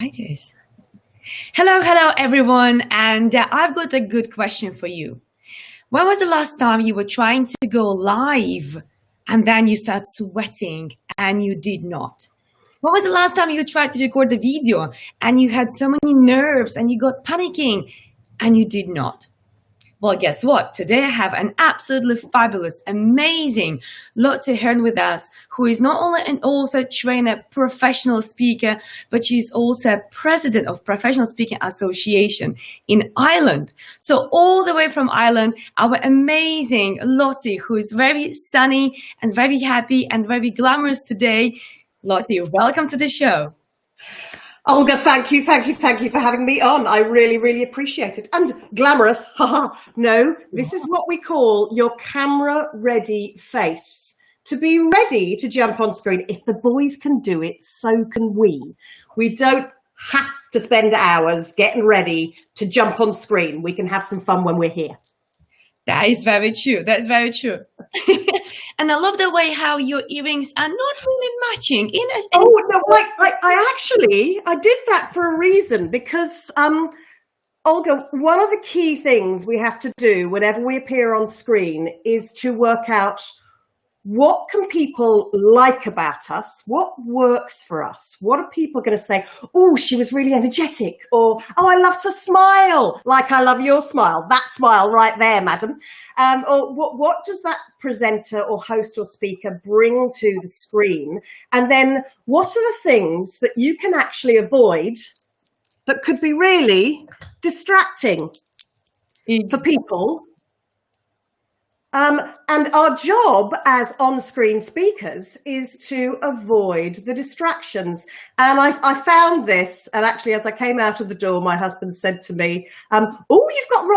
It is. Hello, everyone, and I've got a good question for you. When was the last time you were trying to go live and then you start sweating and you did not? When was the last time you tried to record the video and you had so many nerves and you got panicking and you did not? Well, guess what? Today I have an absolutely fabulous, amazing Lottie Hearn with us, who is not only an author, trainer, professional speaker, but she's also president of Professional Speaking Association in Ireland. So all the way from Ireland, our amazing Lottie, who is very sunny and very happy and very glamorous today. Lottie, welcome to the show. Olga, thank you for having me on. I really appreciate it. And glamorous, haha. No, this is what we call your camera-ready face. To be ready to jump on screen. If the boys can do it, so can we. We don't have to spend hours getting ready to jump on screen. We can have some fun when we're here. That is very true. That's very true. And I love the way how your earrings are not really matching. Oh, no, I did that for a reason because, Olga, one of the key things we have to do whenever we appear on screen is to work out what can people like about us? What works for us? What are people going to say? Oh, she was really energetic. Or, oh, I love to smile. Like I love your smile. That smile right there, madam. Or what does that presenter or host or speaker bring to the screen? And then what are the things that you can actually avoid that could be really distracting for people? And our job as on-screen speakers is to avoid the distractions. And I found this, and actually as I came out of the door, my husband said to me, oh,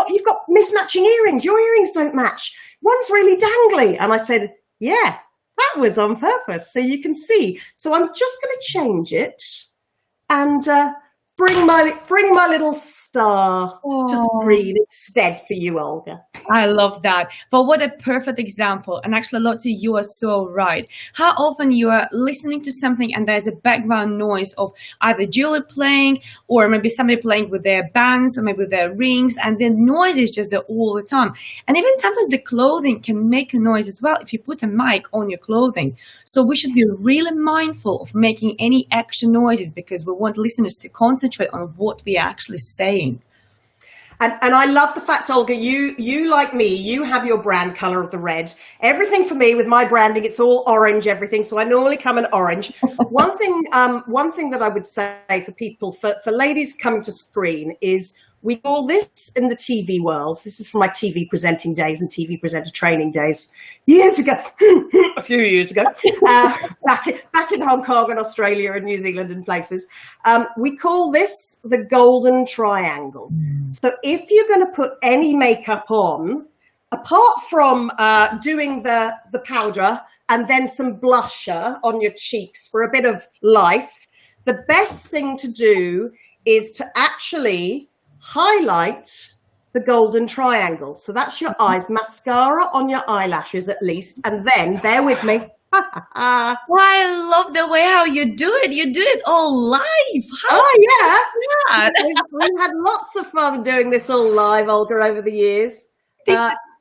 you've got mismatching earrings. Your earrings don't match. One's really dangly. And I said, yeah, that was on purpose. So you can see. So I'm just going to change it and bring my little star to screen instead for you, Olga. I love that. But what a perfect example. And actually, Lottie, you are so right. How often you are listening to something and there's a background noise of either jewelry playing or maybe somebody playing with their bands or maybe with their rings, and the noise is just there all the time. And even sometimes the clothing can make a noise as well if you put a mic on your clothing. So we should be really mindful of making any extra noises because we want listeners to concentrate on what we are actually saying. And I love the fact, Olga, you like me, you have your brand color of the red. Everything for me with my branding, it's all orange, everything. So I normally come in orange. One thing that I would say for people, for ladies coming to screen is we call this in the TV world. This is from my TV presenting days and TV presenter training days years ago, a few years ago, back in Hong Kong and Australia and New Zealand and places. We call this the golden triangle. So if you're going to put any makeup on, apart from doing the powder and then some blusher on your cheeks for a bit of life, the best thing to do is to actually highlight the golden triangle. So that's your eyes, mascara on your eyelashes at least, and then bear with me. I love the way how you do it. You do it all live. Yeah. We've had lots of fun doing this all live, Olga, over the years.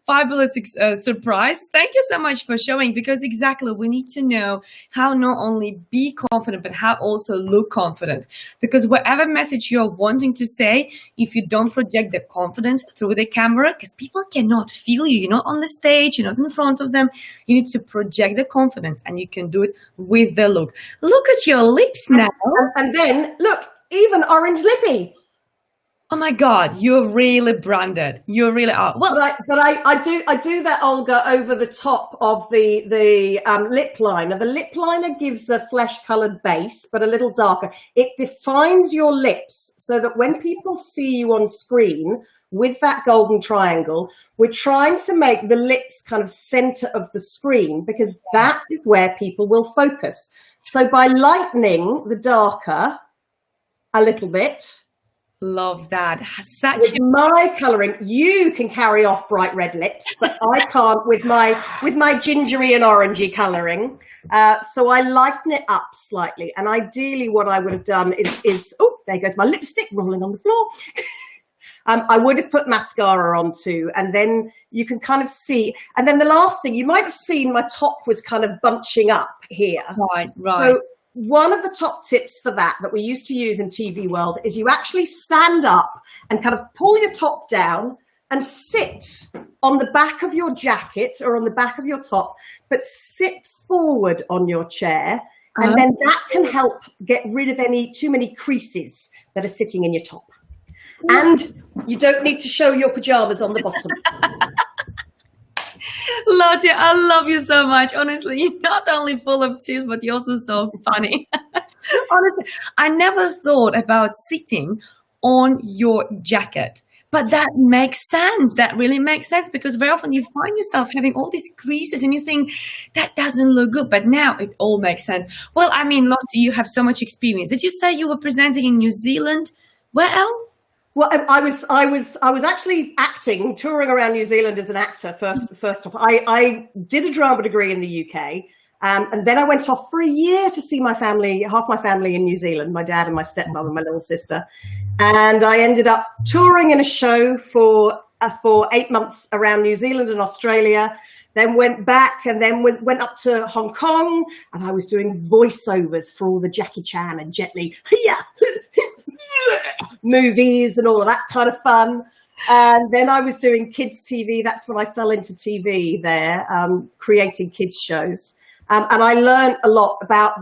Fabulous surprise. Thank you so much for showing, because exactly we need to know how not only be confident, but how also look confident. Because whatever message you're wanting to say, if you don't project the confidence through the camera, because people cannot feel you, you're not on the stage, you're not in front of them, you need to project the confidence, and you can do it with the look. Look at your lips now. And then, look, even orange lippy. Oh my God, you're really branded. You really are. Well, but I do that, Olga, over the top of the lip liner. The lip liner gives a flesh-colored base, but a little darker. It defines your lips so that when people see you on screen with that golden triangle, we're trying to make the lips kind of center of the screen, because that is where people will focus. So by lightening the darker a little bit, Love that. Such With my colouring, you can carry off bright red lips, but I can't with my gingery and orangey colouring. So I lighten it up slightly. And ideally what I would have done is oh, there goes my lipstick rolling on the floor. I would have put mascara on too, and then you can kind of see. And then the last thing, you might have seen my top was kind of bunching up here. Right. So one of the top tips for that we used to use in TV world is you actually stand up and kind of pull your top down and sit on the back of your jacket or on the back of your top, but sit forward on your chair. And then that can help get rid of too many creases that are sitting in your top. And you don't need to show your pajamas on the bottom. Lottie, I love you so much. Honestly, you're not only full of tips, but you're also so funny. Honestly, I never thought about sitting on your jacket. But that makes sense. That really makes sense, because very often you find yourself having all these creases and you think that doesn't look good. But now it all makes sense. Well, I mean, Lottie, you have so much experience. Did you say you were presenting in New Zealand? Where else? Well, I was actually acting, touring around New Zealand as an actor. First off, I did a drama degree in the UK, and then I went off for a year to see my family, half my family in New Zealand, my dad and my stepmom and my little sister, and I ended up touring in a show for 8 months around New Zealand and Australia. Then went back and then went up to Hong Kong, and I was doing voiceovers for all the Jackie Chan and Jet Li movies and all of that kind of fun. And then I was doing kids TV. That's when I fell into TV there, creating kids shows. And I learned a lot about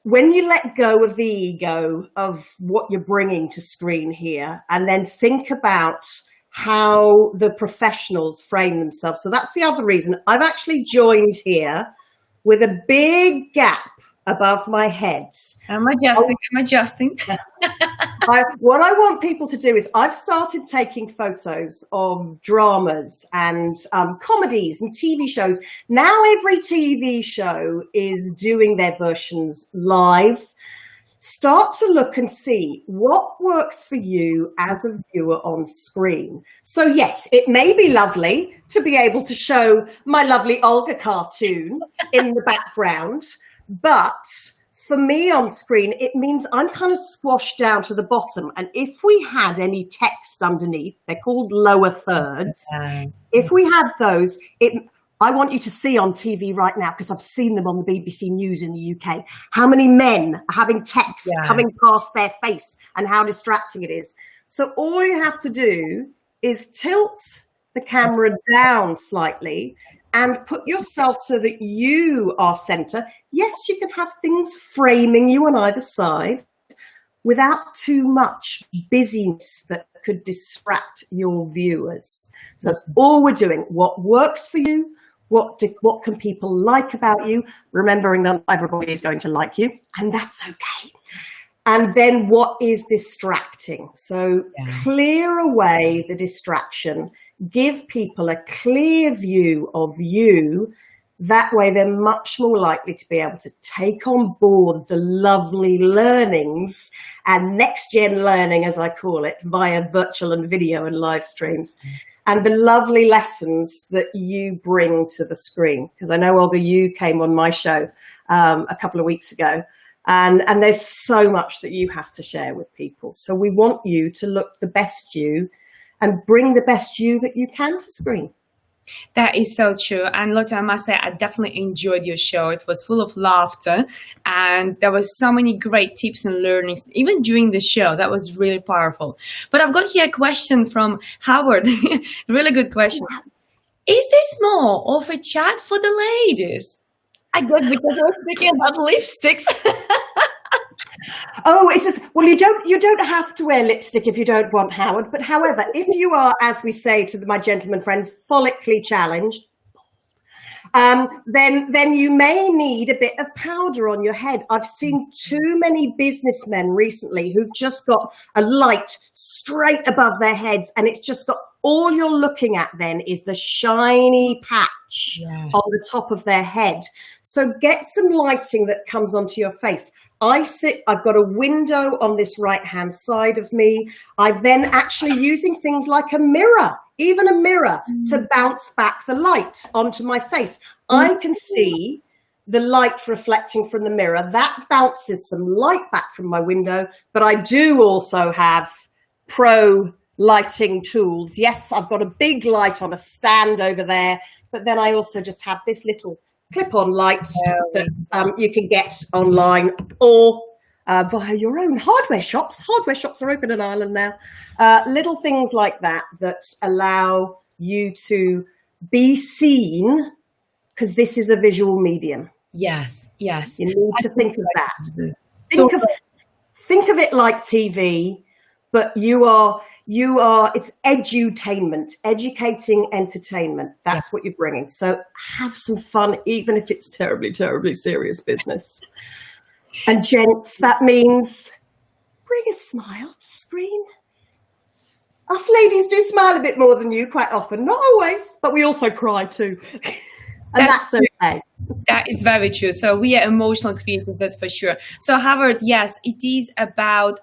when you let go of the ego of what you're bringing to screen here, and then think about how the professionals frame themselves. So that's the other reason I've actually joined here with a big gap above my head. I'm adjusting. What I want people to do is I've started taking photos of dramas and comedies and TV shows. Now every TV show is doing their versions live. Start to look and see what works for you as a viewer on screen. So yes, it may be lovely to be able to show my lovely Olga cartoon in the background, but for me on screen, it means I'm kind of squashed down to the bottom. And if we had any text underneath, they're called lower thirds. If we had those, I want you to see on TV right now, because I've seen them on the BBC News in the UK, how many men are having text coming past their face and how distracting it is. So all you have to do is tilt the camera down slightly and put yourself so that you are center. Yes, you can have things framing you on either side without too much busyness that could distract your viewers. So that's all we're doing. What works for you? What can people like about you? Remembering that everybody is going to like you, and that's okay. And then what is distracting? So clear away the distraction. Give people a clear view of you. That way they're much more likely to be able to take on board the lovely learnings and next-gen learning, as I call it, via virtual and video and live streams. And the lovely lessons that you bring to the screen. Because I know, Olga, you came on my show a couple of weeks ago. And there's so much that you have to share with people. So we want you to look the best you and bring the best you that you can to screen. That is so true. And Lottie, I must say, I definitely enjoyed your show. It was full of laughter and there was so many great tips and learnings, even during the show. That was really powerful. But I've got here a question from Howard. Really good question. Is this more of a chat for the ladies? I guess because we're speaking about lipsticks. Oh, it's just, well, you don't have to wear lipstick if you don't want, Howard. But however, if you are, as we say to my gentleman friends, follically challenged, then you may need a bit of powder on your head. I've seen too many businessmen recently who've just got a light straight above their heads, and it's just got, all you're looking at then is the shiny patch on the top of their head. So get some lighting that comes onto your face. I've got a window on this right-hand side of me. I'm then actually using things like a mirror, even a mirror, to bounce back the light onto my face. I can see the light reflecting from the mirror. That bounces some light back from my window, but I do also have pro lighting tools. Yes, I've got a big light on a stand over there, but then I also just have this little clip-on light that you can get online or via your own hardware shops. Hardware shops are open in Ireland now. Little things like that that allow you to be seen, because this is a visual medium. Yes, yes. You need to think of that. Think of it like TV, but it's edutainment, educating entertainment. That's what you're bringing. So have some fun, even if it's terribly, terribly serious business. And gents, that means bring a smile to screen. Us ladies do smile a bit more than you quite often, not always, but we also cry too. And that's okay. That is very true. So we are emotional creators, that's for sure. So Howard, yes, it is about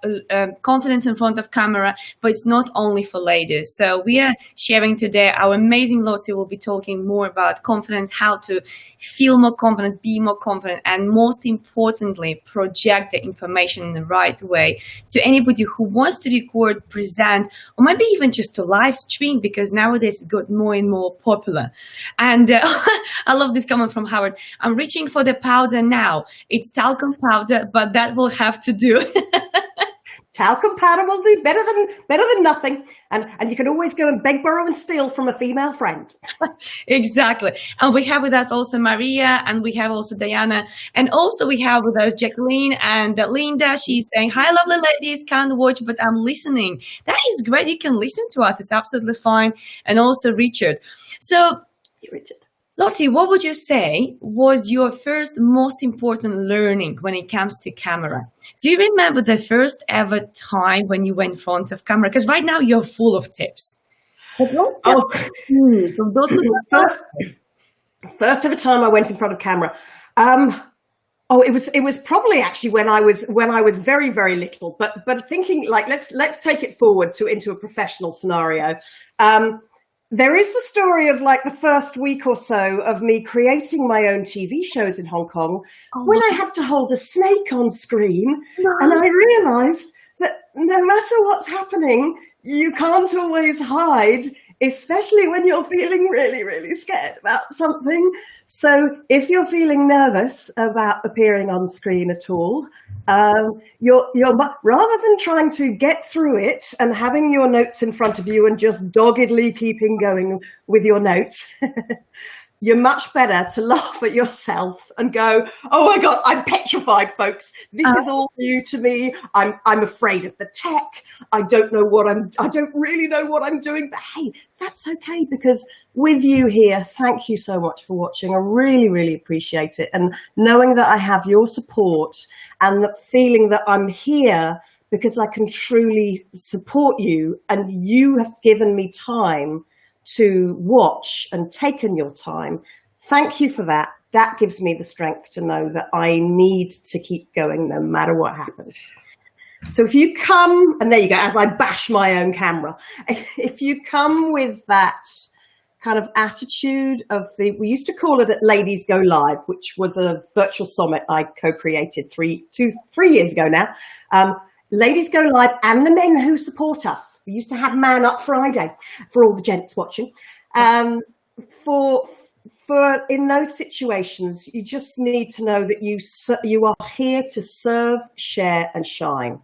confidence in front of camera, but it's not only for ladies. So we are sharing today, our amazing Lottie will be talking more about confidence, how to feel more confident, be more confident, and most importantly, project the information in the right way to anybody who wants to record, present, or maybe even just to live stream, because nowadays it's got more and more popular. And I love this comment from Howard. I'm reaching for the powder now. It's talcum powder, but that will have to do. Talcum powder will do better than nothing. And you can always go and beg, borrow, and steal from a female friend. Exactly. And we have with us also Maria, and we have also Diana, and also we have with us Jacqueline and Linda. She's saying, hi, lovely ladies, can't watch, but I'm listening. That is great. You can listen to us. It's absolutely fine. And also Richard. So, Richard. Lottie, what would you say was your first most important learning when it comes to camera? Do you remember the first ever time when you went in front of camera? Because right now you're full of tips. First ever time I went in front of camera. It was probably actually when I was very, very little. But thinking like let's take it forward into a professional scenario. There is the story of like the first week or so of me creating my own TV shows in Hong Kong when I had to hold a snake on screen. And I realized that no matter what's happening, you can't always hide, especially when you're feeling really, really scared about something. So if you're feeling nervous about appearing on screen at all, you're rather than trying to get through it and having your notes in front of you and just doggedly keeping going with your notes, you're much better to laugh at yourself and go, oh my God, I'm petrified, folks. This is all new to me. I'm afraid of the tech. I don't really know what I'm doing, but hey, that's okay, because with you here, thank you so much for watching. I really, really appreciate it. And knowing that I have your support and that feeling that I'm here because I can truly support you, and you have given me time to watch and taken your time. Thank you for that. That gives me the strength to know that I need to keep going no matter what happens. So if you come, and there you go, as I bash my own camera, if you come with that kind of attitude of we used to call it at Ladies Go Live, which was a virtual summit I co-created 3 years ago now. Ladies Go Live and the men who support us. We used to have Man Up Friday for all the gents watching. For in those situations, you just need to know that you are here to serve, share, and shine.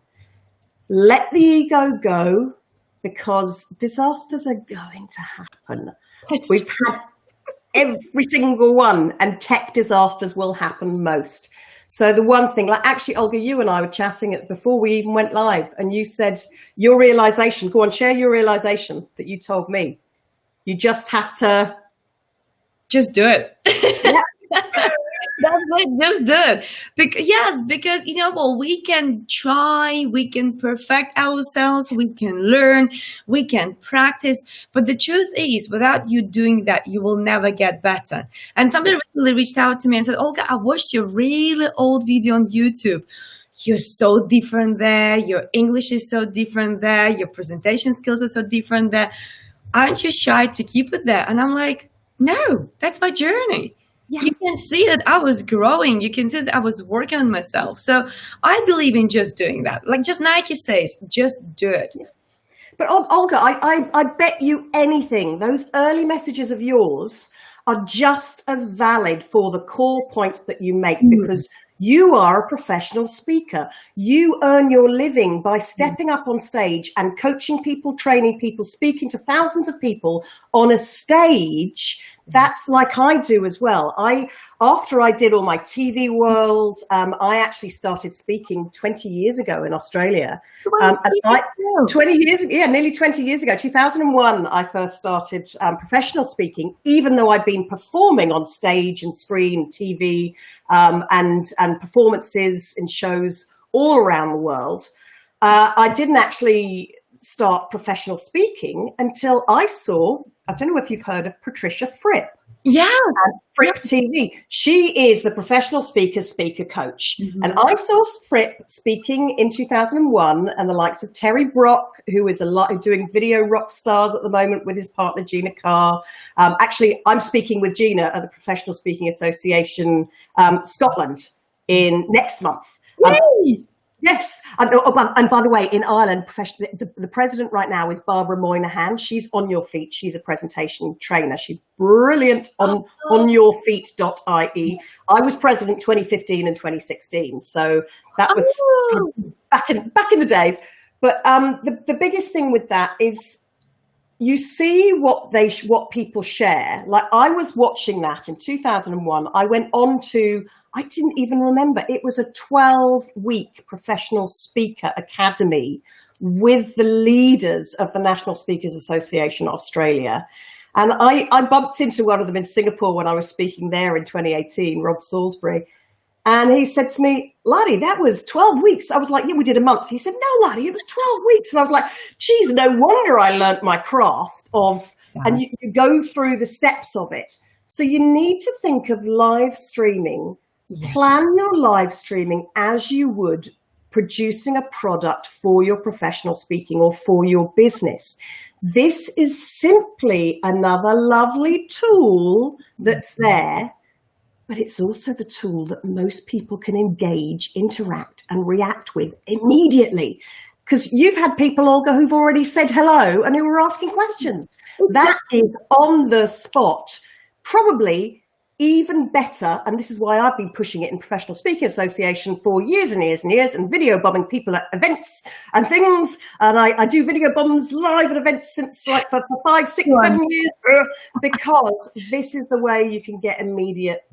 Let the ego go, because disasters are going to happen. We've had every single one, and tech disasters will happen most. So the one thing, like actually, Olga, you and I were chatting before we even went live, and you said your realization, go on, share your realization that you told me. You just have to. Just do it. Yeah. That's it, just do it. Because you know what, we can try, we can perfect ourselves, we can learn, we can practice, but the truth is, without you doing that, you will never get better. And somebody recently reached out to me and said, Olga, I watched your really old video on YouTube. you're so different there. Your English is so different there. Your presentation skills are so different there. Aren't you shy to keep it there? And I'm like, no, that's my journey. Yeah. You can see that I was growing. You can see that I was working on myself. So I believe in just doing that. Like just Nike says, just do it. Yeah. But Olga, I bet you anything, those early messages of yours are just as valid for the core points that you make, because you are a professional speaker. You earn your living by stepping up on stage and coaching people, training people, speaking to thousands of people on a stage. That's like I do as well. After I did all my TV world, I actually started speaking 20 years ago in Australia. 20 years, nearly 20 years ago, 2001, I first started professional speaking, even though I'd been performing on stage and screen, TV, and performances in shows all around the world. I didn't actually start professional speaking until I don't know if you've heard of Patricia Fripp. Yeah. Fripp TV. She is the professional speaker coach. Mm-hmm. And I saw Fripp speaking in 2001, and the likes of Terry Brock, who is doing video rock stars at the moment with his partner, Gina Carr. Actually, I'm speaking with Gina at the Professional Speaking Association, Scotland next month. Yay! Yes. And by the way, in Ireland, the president right now is Barbara Moynihan. She's on your feet. She's a presentation trainer. She's brilliant on onyourfeet.ie. I was president 2015 and 2016. So that was back in the days. But the biggest thing with that is you see what people share. Like I was watching that in 2001. I went on to, I didn't even remember. It was a 12-week professional speaker academy with the leaders of the National Speakers Association Australia. And I bumped into one of them in Singapore when I was speaking there in 2018, Rob Salisbury. And he said to me, Lottie, that was 12 weeks. I was like, yeah, we did a month. He said, no, Lottie, it was 12 weeks. And I was like, geez, no wonder I learnt my craft and you go through the steps of it. So you need to think of live streaming. Yeah. Plan your live streaming as you would producing a product for your professional speaking or for your business. This is simply another lovely tool that's there, but it's also the tool that most people can engage, interact, and react with immediately. Because you've had people, Olga, who've already said hello and who are asking questions. That is on the spot, probably even better, and this is why I've been pushing it in Professional Speaker Association for years and years and years, and video bombing people at events and things. And I do video bombs live at events since like for 5, 6, 7 years, because this is the way you can get immediate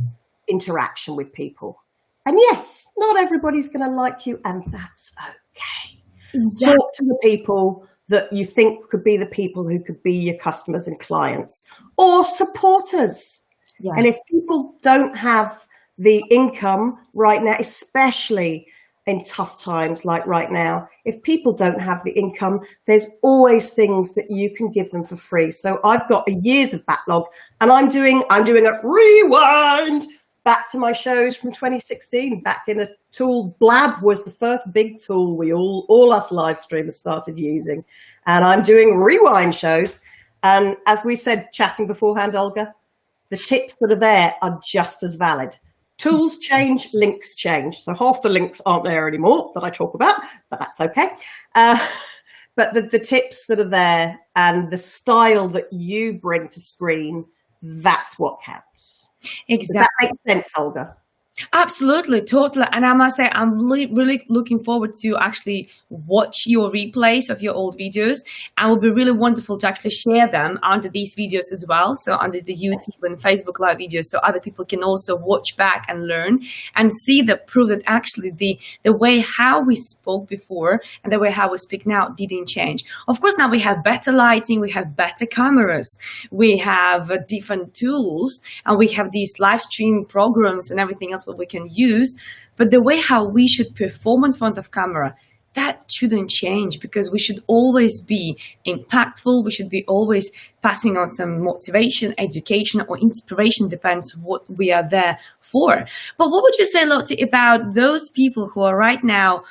interaction with people. And yes, not everybody's going to like you, and that's okay. Exactly. Talk to the people that you think could be the people who could be your customers and clients or supporters. Yeah. And if people don't have the income right now, especially in tough times like right now, if people don't have the income, there's always things that you can give them for free. So I've got years of backlog, and I'm doing a rewind back to my shows from 2016, back in a tool. Blab was the first big tool we all us live streamers started using. And I'm doing rewind shows. And as we said, chatting beforehand, Olga, the tips that are there are just as valid. Tools change, links change. So half the links aren't there anymore that I talk about, but that's okay. But the tips that are there and the style that you bring to screen, that's what counts. Exactly. Does that make sense, Olga? Absolutely, totally. And I must say, I'm really looking forward to actually watch your replays of your old videos. And it will be really wonderful to actually share them under these videos as well. So under the YouTube and Facebook Live videos, so other people can also watch back and learn and see the proof that actually the way how we spoke before and the way how we speak now didn't change. Of course, now we have better lighting, we have better cameras, we have different tools, and we have these live stream programs and everything else that we can use. But the way how we should perform in front of camera, that shouldn't change, because we should always be impactful. We should be always passing on some motivation, education, or inspiration, depends what we are there for. But what would you say, Lottie, about those people who are right now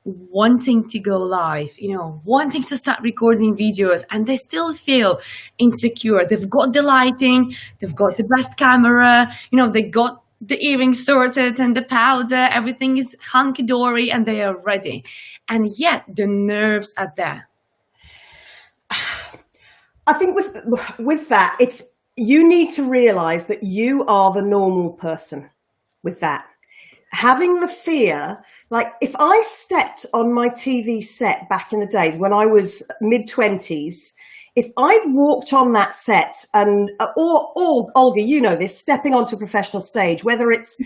wanting to go live, wanting to start recording videos, and they still feel insecure? They've got the lighting, they've got the best camera, they got the earrings sorted and the powder, everything is hunky-dory and they are ready. And yet the nerves are there. I think with that, you need to realize that you are the normal person with that. Having the fear, like if I stepped on my TV set back in the days when I was mid-20s, if I'd walked on that set and, or Olga, you know this, stepping onto a professional stage, whether it's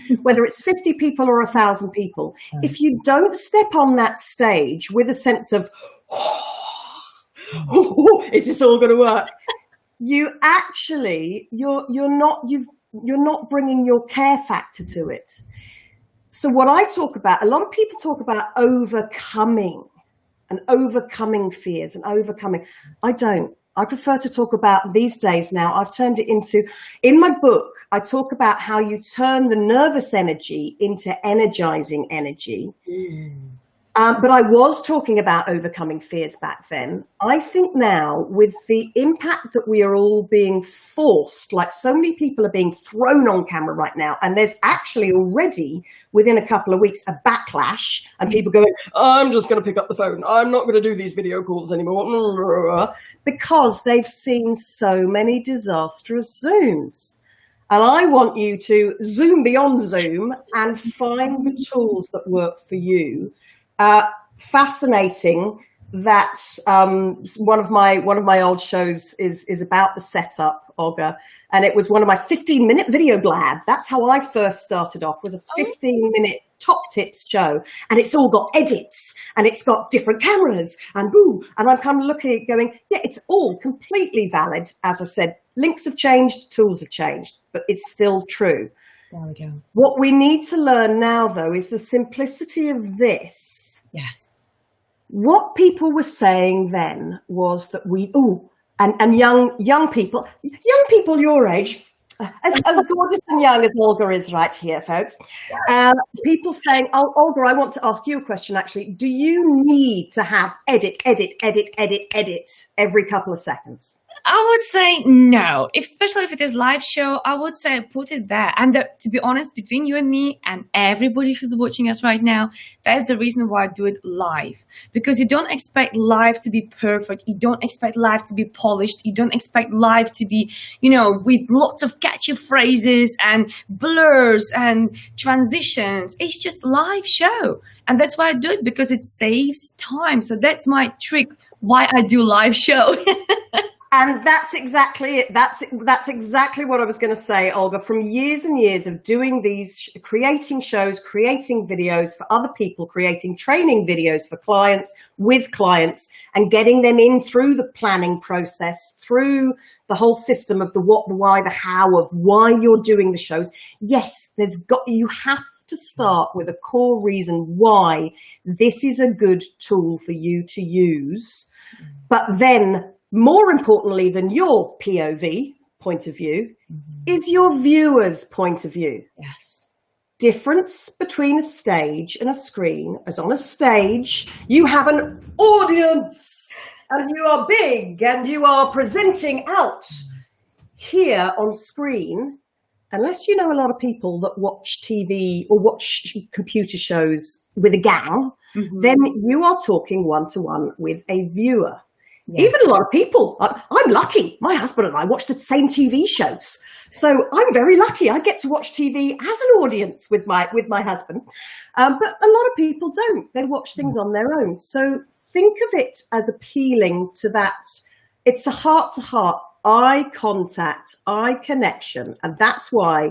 50 people or 1,000 people, if you don't step on that stage with a sense of, is this all going to work? You actually, you're not bringing your care factor to it. So what I talk about, a lot of people talk about overcoming fears and overcoming. I don't. I prefer to talk about these days now. I've turned it into, in my book, I talk about how you turn the nervous energy into energizing energy. But I was talking about overcoming fears back then. I think now, with the impact that we are all being forced, like so many people are being thrown on camera right now, and there's actually already, within a couple of weeks, a backlash, and people going, I'm just going to pick up the phone. I'm not going to do these video calls anymore. Because they've seen so many disastrous Zooms. And I want you to zoom beyond Zoom and find the tools that work for you. Fascinating that one of my old shows is about the setup, Olga, and it was one of my 15-minute video blab. That's how I first started off, was a 15-minute top tips show, and it's all got edits and it's got different cameras and and I'm kind of looking at it going, yeah, it's all completely valid. As I said, links have changed, tools have changed, but it's still true. There we go. What we need to learn now, though, is the simplicity of this. Yes. What people were saying then was that and young people your age, as gorgeous and young as Olga is right here, folks. People saying, Olga, I want to ask you a question, actually. Do you need to have edit every couple of seconds? I would say no, especially if it is live show. I would say put it there. And to be honest, between you and me and everybody who's watching us right now, that's the reason why I do it live. Because you don't expect live to be perfect. You don't expect live to be polished. You don't expect live to be, with lots of catchy phrases and blurs and transitions. It's just live show. And that's why I do it, because it saves time. So that's my trick why I do live show. And that's exactly it. That's exactly what I was going to say, Olga. From years and years of doing these, creating shows, creating videos for other people, creating training videos for clients, with clients, and getting them in through the planning process, through the whole system of the what, the why, the how of why you're doing the shows. Yes, you have to start with a core reason why this is a good tool for you to use. But then, more importantly than your POV, point of view, is your viewer's point of view. Yes. Difference between a stage and a screen is, on a stage, you have an audience and you are big and you are presenting out. Here on screen, unless you know a lot of people that watch TV or watch computer shows with a gang, then you are talking one-to-one with a viewer. Yeah. Even a lot of people, I'm lucky. My husband and I watch the same TV shows. So I'm very lucky. I get to watch TV as an audience with my husband. But a lot of people don't. They watch things on their own. So think of it as appealing to that. It's a heart-to-heart, eye contact, eye connection. And that's why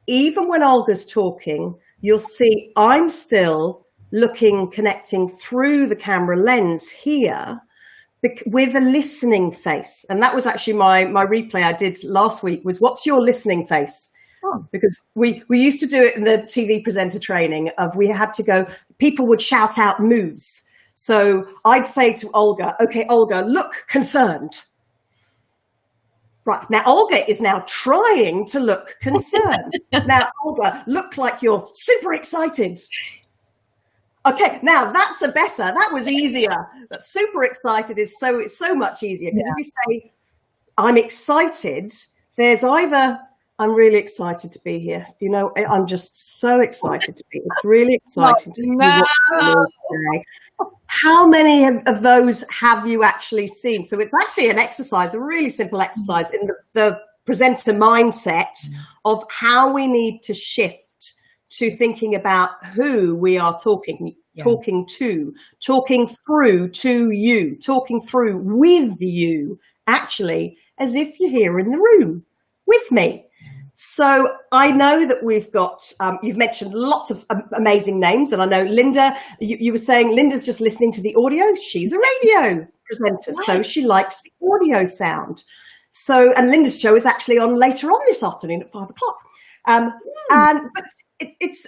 even when Olga's talking, you'll see I'm still looking, connecting through the camera lens here, with a listening face. And that was actually my replay I did last week, was what's your listening face? Because we used to do it in the TV presenter training of, we had to go, people would shout out moves. So I'd say to Olga, okay, Olga, look concerned. Right, now Olga is now trying to look concerned. Now, Olga, look like you're super excited. Okay, now that's that was easier. That super excited is it's so much easier. Because if you say, I'm excited, there's either, I'm really excited to be here. You know, I'm just so excited to be here. It's really exciting to be watching today. How many of those have you actually seen? So it's actually an exercise, a really simple exercise in the presenter mindset of how we need to shift to thinking about who we are talking to, talking through to you, talking through with you, actually, as if you're here in the room with me. So I know that we've got, you've mentioned lots of amazing names. And I know Linda, you were saying Linda's just listening to the audio. She's a radio presenter, so she likes the audio sound. So, and Linda's show is actually on later on this afternoon at 5 o'clock. But it's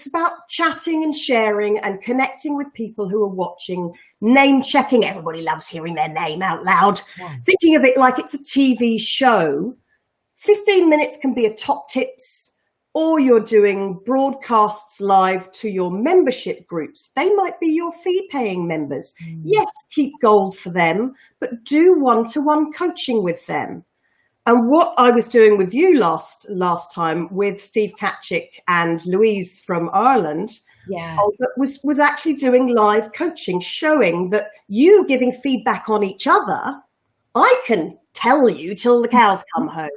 about chatting and sharing and connecting with people who are watching, name checking. Everybody loves hearing their name out loud. Yeah. Thinking of it like it's a TV show. 15 minutes can be a top tips, or you're doing broadcasts live to your membership groups. They might be your fee paying members. Yes, keep gold for them, but do one-to-one coaching with them. And what I was doing with you last time with Steve Katchik and Louise from Ireland, was actually doing live coaching, showing that you giving feedback on each other, I can tell you till the cows come home,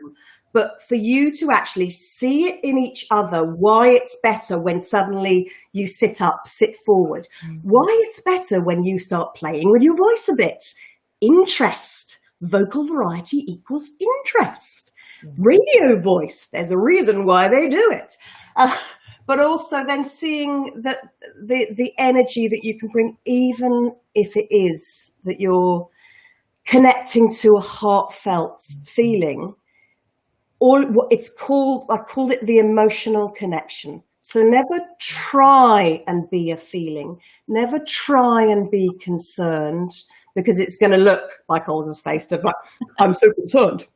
but for you to actually see it in each other, why it's better when suddenly you sit up, sit forward, why it's better when you start playing with your voice a bit, interest. Vocal variety equals interest. Radio voice, there's a reason why they do it. But also then seeing that the energy that you can bring, even if it is that you're connecting to a heartfelt feeling, or what it's called, I call it the emotional connection. So never try and be a feeling, never try and be concerned, because it's going to look like Olga's face of like, I'm so concerned.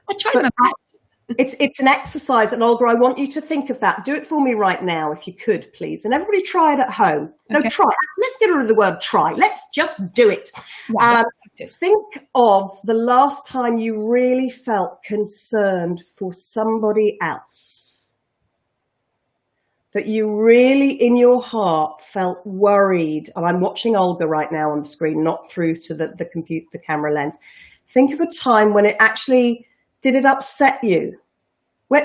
I tried my best. It's an exercise, and Olga, I want you to think of that. Do it for me right now, if you could, please. And everybody try it at home. Okay. No, try. Let's get rid of the word try. Let's just do it. Yeah, think of the last time you really felt concerned for somebody else. That you really, in your heart, felt worried. And I'm watching Olga right now on the screen, not through to the camera lens. Think of a time when it actually, did it upset you?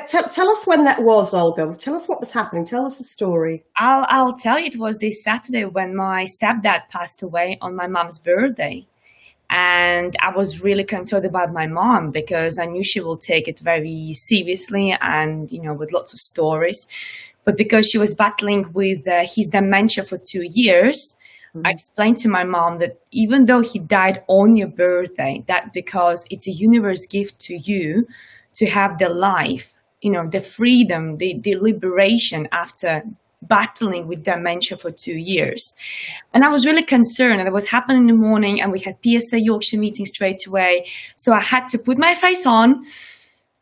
Tell us when that was, Olga. Tell us what was happening. Tell us the story. I'll tell you, it was this Saturday when my stepdad passed away on my mom's birthday. And I was really concerned about my mom because I knew she will take it very seriously and, you know, with lots of stories. But because she was battling with his dementia for 2 years, I explained to my mom that even though he died on your birthday, that because it's a universe gift to you to have the life, you know, the freedom, the liberation after battling with dementia for 2 years. And I was really concerned, and it was happening in the morning, and we had PSA Yorkshire meeting straight away. So I had to put my face on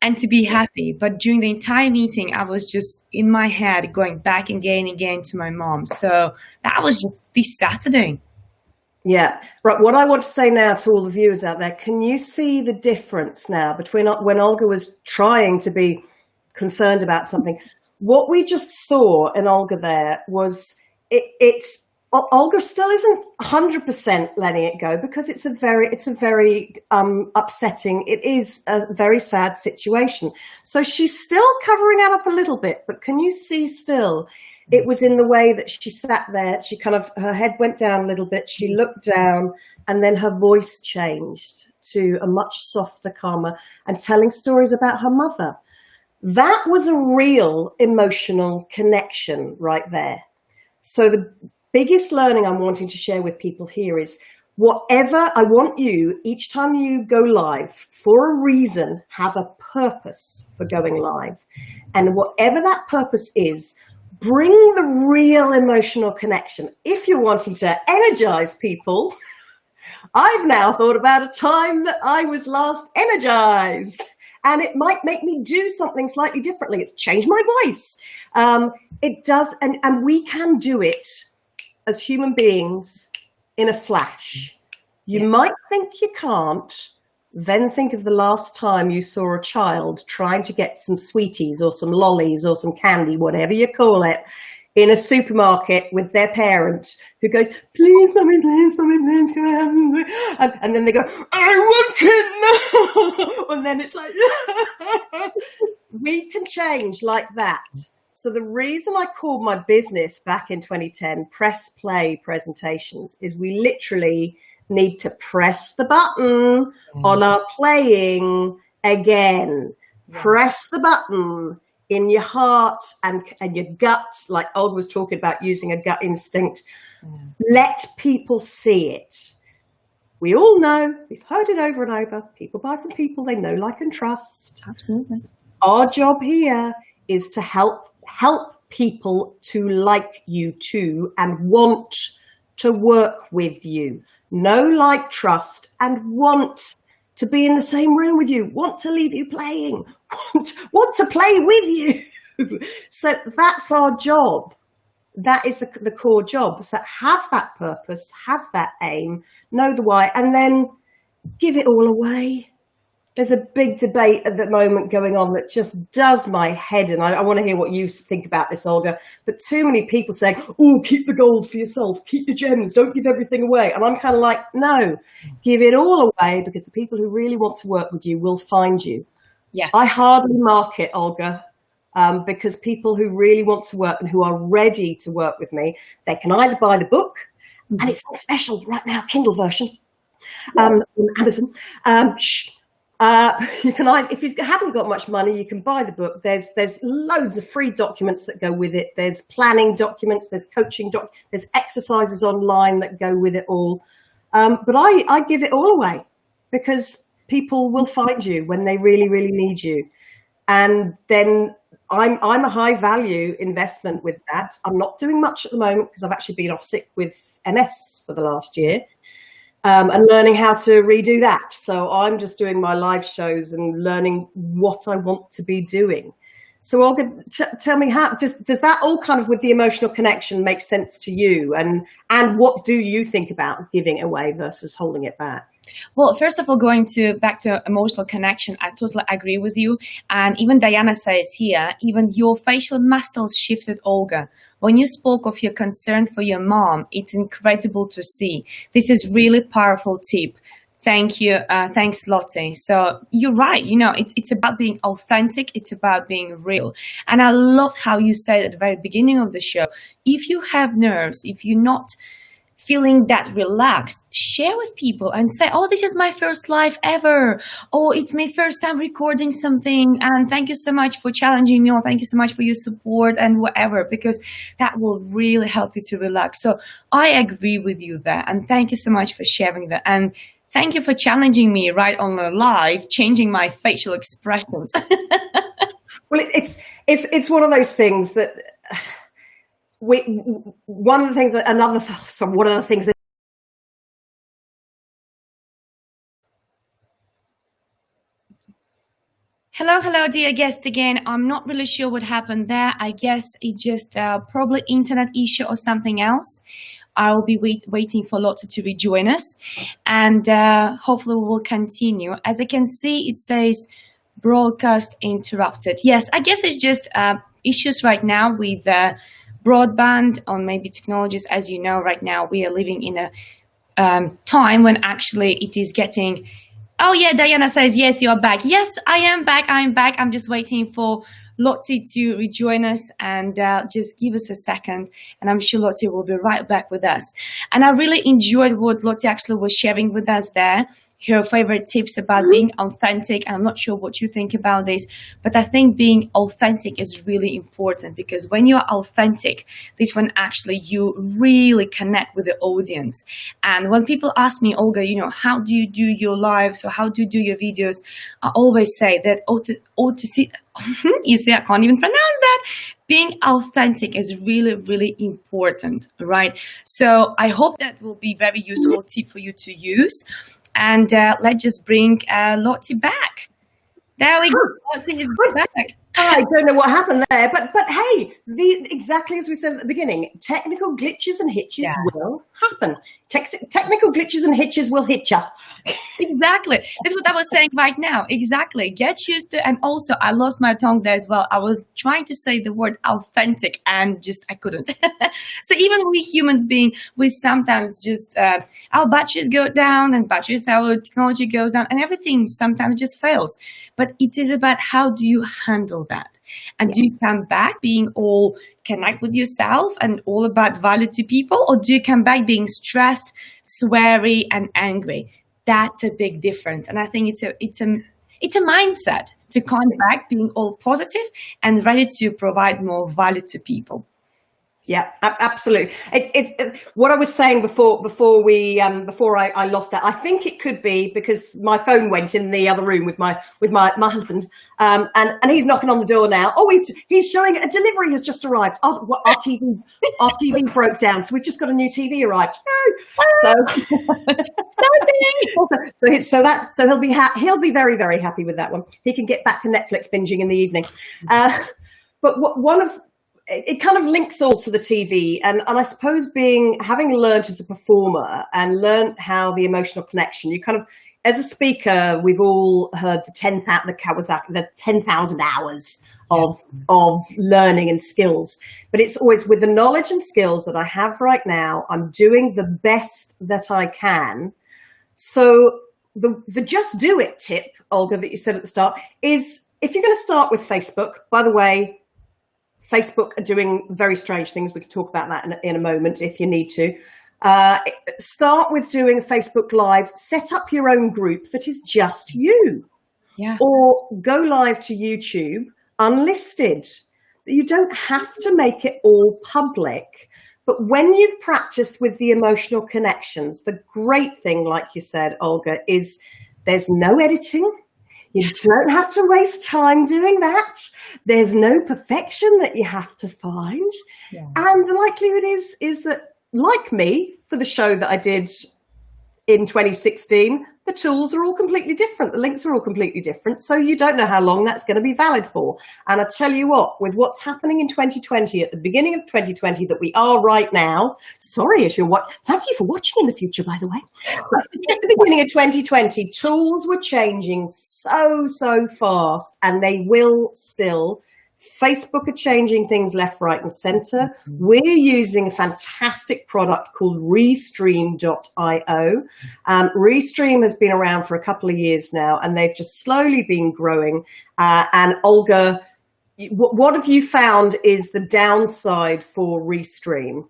and to be happy. But during the entire meeting, I was just in my head going back again to my mom. So that was just this Saturday. Yeah. Right. What I want to say now to all the viewers out there, can you see the difference now between when Olga was trying to be concerned about something? What we just saw in Olga there was Olga still isn't 100% letting it go because it's a very upsetting. It is a very sad situation. So she's still covering it up a little bit, but can you see still? It was in the way that she sat there. She her head went down a little bit. She looked down, and then her voice changed to a much softer, calmer, and telling stories about her mother. That was a real emotional connection right there. So the biggest learning I'm wanting to share with people here is whatever I want you, each time you go live, for a reason, have a purpose for going live. And whatever that purpose is, bring the real emotional connection. If you're wanting to energize people, I've now thought about a time that I was last energized, and it might make me do something slightly differently. It's changed my voice. It does, and we can do it as human beings in a flash. You might think you can't, then think of the last time you saw a child trying to get some sweeties or some lollies or some candy, whatever you call it, in a supermarket with their parent who goes, please, mommy, please, can I have some? And then they go, I want it now. And then it's like, we can change like that. So the reason I called my business back in 2010 Press Play Presentations is we literally need to press the button on our playing again. Press the button in your heart and your gut, like Olga was talking about using a gut instinct. Let people see it. We all know, we've heard it over and over, people buy from people they know, like, and trust. Absolutely. Our job here is to help people to like you too and want to work with you. Know, like, trust, and want to be in the same room with you, want to leave you playing, want to play with you. So that's our job. That is the core job. So have that purpose, have that aim, know the why, and then give it all away. There's a big debate at the moment going on that just does my head in. I want to hear what you think about this, Olga. But too many people saying, oh, keep the gold for yourself, keep the gems, don't give everything away. And I'm kind of like, no, give it all away, because the people who really want to work with you will find you. Yes. I hardly market, Olga, because people who really want to work and who are ready to work with me, they can either buy the book, and it's on special right now, Kindle version, on Amazon. You can, if you haven't got much money, you can buy the book. There's loads of free documents that go with it. There's planning documents, there's coaching there's exercises online that go with it all. But I give it all away, because people will find you when they really, really need you. And then I'm a high value investment with that. I'm not doing much at the moment because I've actually been off sick with MS for the last year. And learning how to redo that. So I'm just doing my live shows and learning what I want to be doing. So Olga, tell me, how does that all kind of with the emotional connection make sense to you? And what do you think about giving away versus holding it back? Well, first of all, back to emotional connection, I totally agree with you. And even Diana says here, even your facial muscles shifted, Olga. When you spoke of your concern for your mom, it's incredible to see. This is really powerful tip. Thank you. Thanks, Lottie. So you're right. You know, it's about being authentic. It's about being real. And I loved how you said at the very beginning of the show, if you have nerves, if you're not feeling that relaxed, share with people and say, oh, this is my first live ever. Oh, it's my first time recording something. And thank you so much for challenging me. Or thank you so much for your support and whatever, because that will really help you to relax. So I agree with you there. And thank you so much for sharing that. And thank you for challenging me right on the live, changing my facial expressions. Well, it's one of those things that one of the things that Hello, dear guest again. I'm not really sure what happened there. I guess it just probably internet issue or something else. I'll be waiting for Lottie to rejoin us, and hopefully we will continue. As I can see, it says broadcast interrupted. Yes, I guess it's just issues right now with broadband on maybe technologies. As you know, right now we are living in a time when actually it is getting... Oh yeah, Diana says, yes, you are back. Yes, I am back. I'm just waiting for Lottie to rejoin us, and just give us a second, and I'm sure Lottie will be right back with us. And I really enjoyed what Lottie actually was sharing with us there, her favorite tips about being authentic. And I'm not sure what you think about this, but I think being authentic is really important, because when you're authentic, this when actually you really connect with the audience. And when people ask me, Olga, you know, how do you do your lives, or how do you do your videos? I always say that, you see, I can't even pronounce that. being authentic is really, really important, right? So I hope that will be very useful tip for you to use. And let's just bring Lottie back. There we go. Lottie is back. I don't know what happened there, but hey, exactly as we said at the beginning, technical glitches and hitches will happen. Technical glitches and hitches will hit you. Exactly. That's what I was saying right now. Exactly. Get used to, and also I lost my tongue there as well. I was trying to say the word authentic and just I couldn't. So even we humans being, we sometimes just our batteries go down and our technology goes down and everything sometimes just fails. But it is about how do you handle that? And do you come back being all connect with yourself and all about value to people, or do you come back being stressed, sweary, and angry? That's a big difference. And I think it's a mindset to come back being all positive and ready to provide more value to people. Yeah, absolutely. What I was saying before I lost that. I think it could be because my phone went in the other room with my husband, and he's knocking on the door now. Oh, he's showing a delivery has just arrived. Our TV broke down, so we've just got a new TV arrived. So he'll be very, very happy with that one. He can get back to Netflix binging in the evening. But it kind of links all to the TV, and I suppose having learned as a performer and learned how the emotional connection, you kind of, as a speaker, we've all heard the 10,000 hours of learning and skills, but it's always with the knowledge and skills that I have right now, I'm doing the best that I can. So the just do it tip, Olga, that you said at the start is, if you're going to start with Facebook, by the way, Facebook are doing very strange things. We can talk about that in a moment if you need to. Start with doing Facebook Live. Set up your own group that is just you. Yeah. Or go live to YouTube unlisted. You don't have to make it all public. But when you've practiced with the emotional connections, the great thing, like you said, Olga, is there's no editing. You don't have to waste time doing that. There's no perfection that you have to find. Yeah. And the likelihood is that, like me, for the show that I did in 2016, the tools are all completely different. The links are all completely different. So you don't know how long that's going to be valid for. And I tell you what, with what's happening in 2020, at the beginning of 2020 that we are right now, sorry if you're thank you for watching in the future, by the way. At the beginning of 2020, tools were changing so fast, and they will still. Facebook are changing things left, right, and center. We're using a fantastic product called Restream.io. Restream has been around for a couple of years now, and they've just slowly been growing. And Olga, what have you found is the downside for Restream?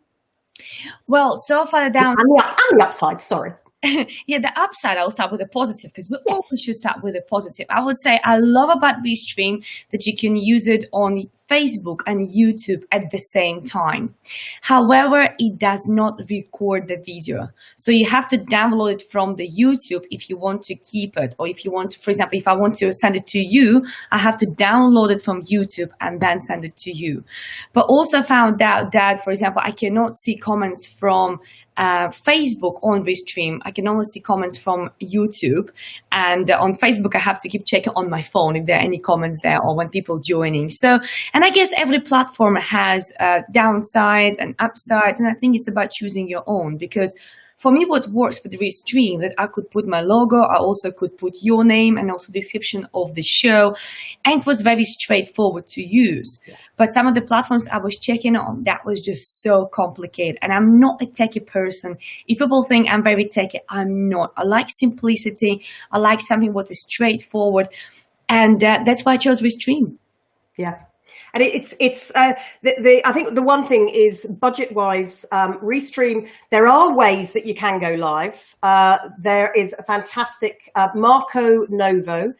Well, so far the downside and the upside. Sorry. Yeah, the upside, I'll start with a positive because we always should start with a positive. I would say I love about Restream that you can use it on Facebook and YouTube at the same time. However, it does not record the video. So you have to download it from the YouTube if you want to keep it. Or if you want to, for example, if I want to send it to you, I have to download it from YouTube and then send it to you. But also found out that, for example, I cannot see comments from Facebook on Restream. I can only see comments from YouTube, and on Facebook I have to keep checking on my phone if there are any comments there or when people joining. So, and I guess every platform has downsides and upsides, and I think it's about choosing your own, because for me, what works with Restream, that I could put my logo, I also could put your name and also the description of the show, and it was very straightforward to use. Yeah. But some of the platforms I was checking on, that was just so complicated, and I'm not a techie person. If people think I'm very techie, I'm not. I like simplicity. I like something what is straightforward, and that's why I chose Restream. Yeah. And I think the one thing is budget-wise, Restream, there are ways that you can go live. There is a fantastic Marco Novo.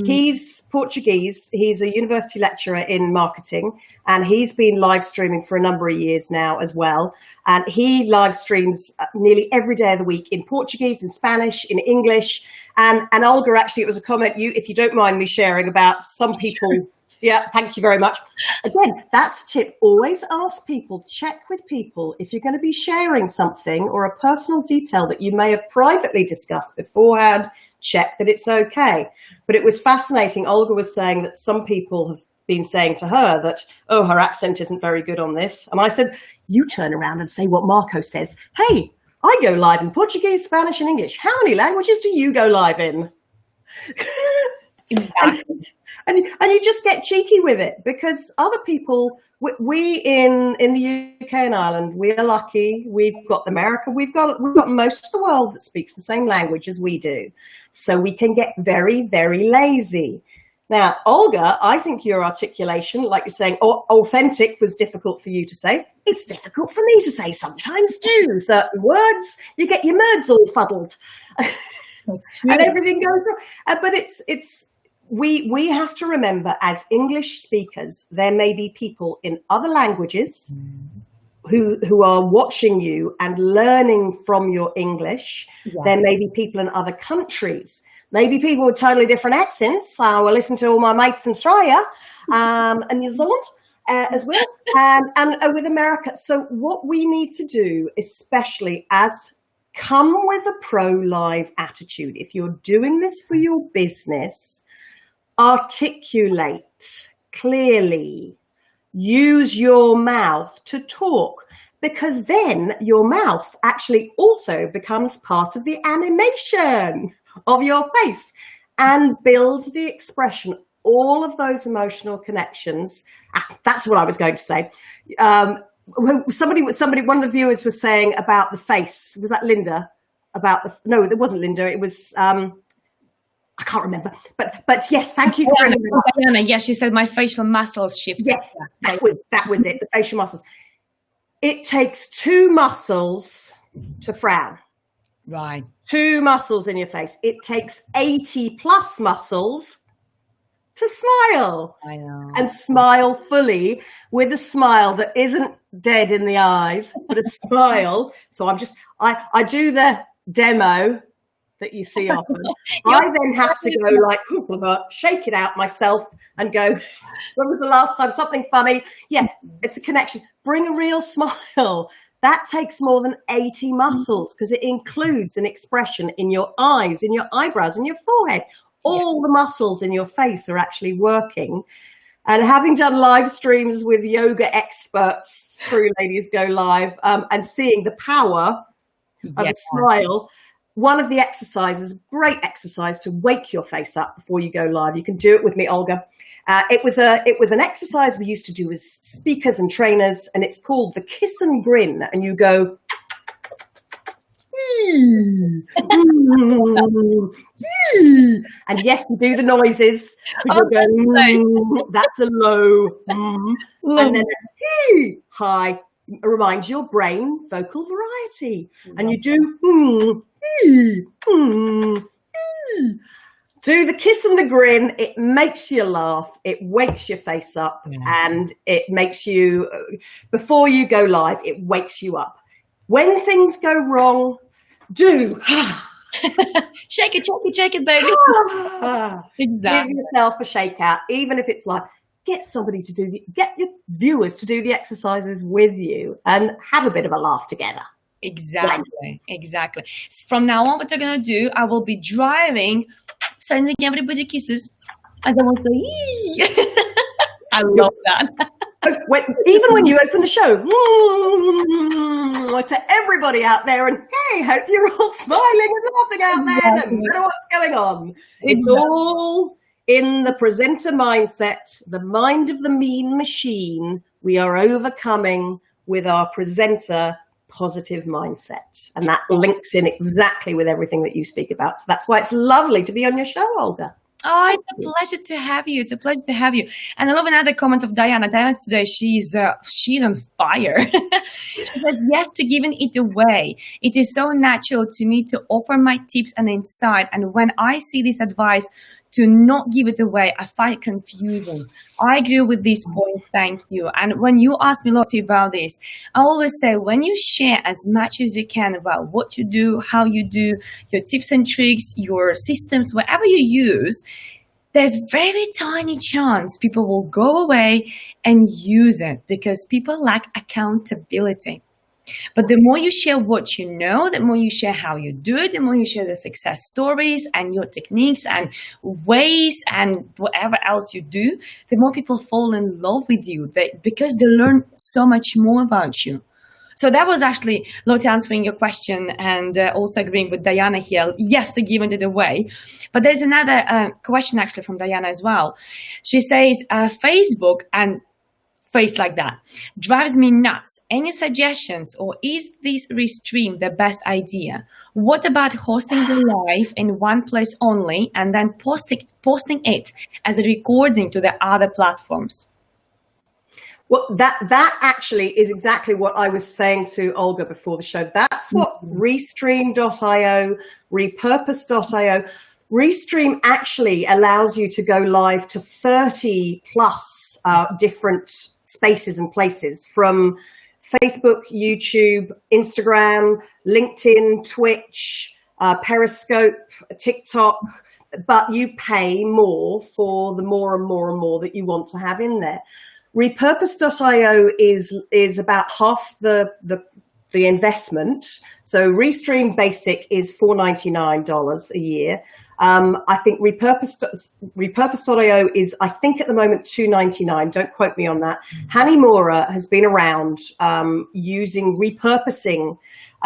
He's Portuguese. He's a university lecturer in marketing, and he's been live streaming for a number of years now as well. And he live streams nearly every day of the week in Portuguese, in Spanish, in English. And Olga, actually, it was a comment, if you don't mind me sharing, about some people Yeah, thank you very much. Again, that's a tip. Always ask people, check with people if you're going to be sharing something or a personal detail that you may have privately discussed beforehand, check that it's okay. But it was fascinating. Olga was saying that some people have been saying to her that, oh, her accent isn't very good on this. And I said, you turn around and say what Marco says. Hey, I go live in Portuguese, Spanish and English. How many languages do you go live in? Exactly. And you just get cheeky with it, because other people, we in the UK and Ireland, we are lucky. We've got America. We've got most of the world that speaks the same language as we do. So we can get very, very lazy. Now, Olga, I think your articulation, like you're saying, authentic was difficult for you to say. It's difficult for me to say sometimes too. Certain words, you get your words all fuddled. That's true. And everything goes wrong. But we have to remember, as English speakers, there may be people in other languages who are watching you and learning from your English. Yeah. There may be people in other countries, maybe people with totally different accents. I will listen to all my mates in Australia and New Zealand as well, and with America. So what we need to do, especially as come with a pro-live attitude. If you're doing this for your business, articulate clearly. Use your mouth to talk, because then your mouth actually also becomes part of the animation of your face and builds the expression, all of those emotional connections. That's what I was going to say. Somebody, one of the viewers was saying about the face. Was that Linda? No, it wasn't Linda. It was, I can't remember. But yes, thank you for Diana. Yes, she said my facial muscles shifted. Yes, that was it. The facial muscles. It takes 2 muscles to frown. Right. 2 muscles in your face. It takes 80 plus muscles to smile. I know. And smile fully, with a smile that isn't dead in the eyes, but a smile. So I do the demo that you see often. I then have to go like, shake it out myself and go, when was the last time something funny? Yeah, it's a connection. Bring a real smile. That takes more than 80 muscles, because it includes an expression in your eyes, in your eyebrows, in your forehead. All the muscles in your face are actually working. And having done live streams with yoga experts through Ladies Go Live, and seeing the power of a smile, one of the exercises, great exercise to wake your face up before you go live. You can do it with me, Olga. It was an exercise we used to do as speakers and trainers, and it's called the kiss and grin. And you go, and yes, you do the noises. You're going, that's a low, and then a high. Reminds your brain vocal variety. And you do do the kiss and the grin. It makes you laugh, it wakes your face up, and it makes you, before you go live, it wakes you up. When things go wrong, do shake it, baby. Exactly. Give yourself a shake out, even if it's like, get your viewers to do the exercises with you and have a bit of a laugh together. Exactly. From now on, what they're going to do, I will be driving, sending everybody kisses, and then we'll say, I love that. Even when you open the show, to everybody out there, and hey, hope you're all smiling and laughing out there, no matter what's going on. It's all in the presenter mindset, the mind of the mean machine. We are overcoming with our presenter positive mindset. And that links in exactly with everything that you speak about. So that's why it's lovely to be on your show, Olga. Oh, it's a pleasure to have you. It's a pleasure to have you. And I love another comment of Diana. Diana today, she's on fire. She says, yes to giving it away. It is so natural to me to offer my tips and insight. And when I see this advice to not give it away, I find it confusing. I agree with this point. Thank you. And when you ask me, Lottie, about this, I always say, when you share as much as you can about what you do, how you do, your tips and tricks, your systems, whatever you use, there's very tiny chance people will go away and use it because people lack accountability. But the more you share what you know, the more you share how you do it, the more you share the success stories and your techniques and ways and whatever else you do, the more people fall in love with you because they learn so much more about you. So that was actually Lottie answering your question and also agreeing with Diana here. Yes, they're giving it away. But there's another question actually from Diana as well. She says, Facebook and face like that drives me nuts. Any suggestions, or is this Restream the best idea? What about hosting the live in one place only and then posting it as a recording to the other platforms? Well, that actually is exactly what I was saying to Olga before the show. That's what Restream.io, repurpose.io. Restream actually allows you to go live to 30 plus different spaces and places, from Facebook, YouTube, Instagram, LinkedIn, Twitch, Periscope, TikTok, but you pay more for the more and more and more that you want to have in there. Repurpose.io is about half the investment. So Restream Basic is $499 a year. I think repurpose.io is, I think at the moment, $299. Don't quote me on that. Hanimura has been around repurposing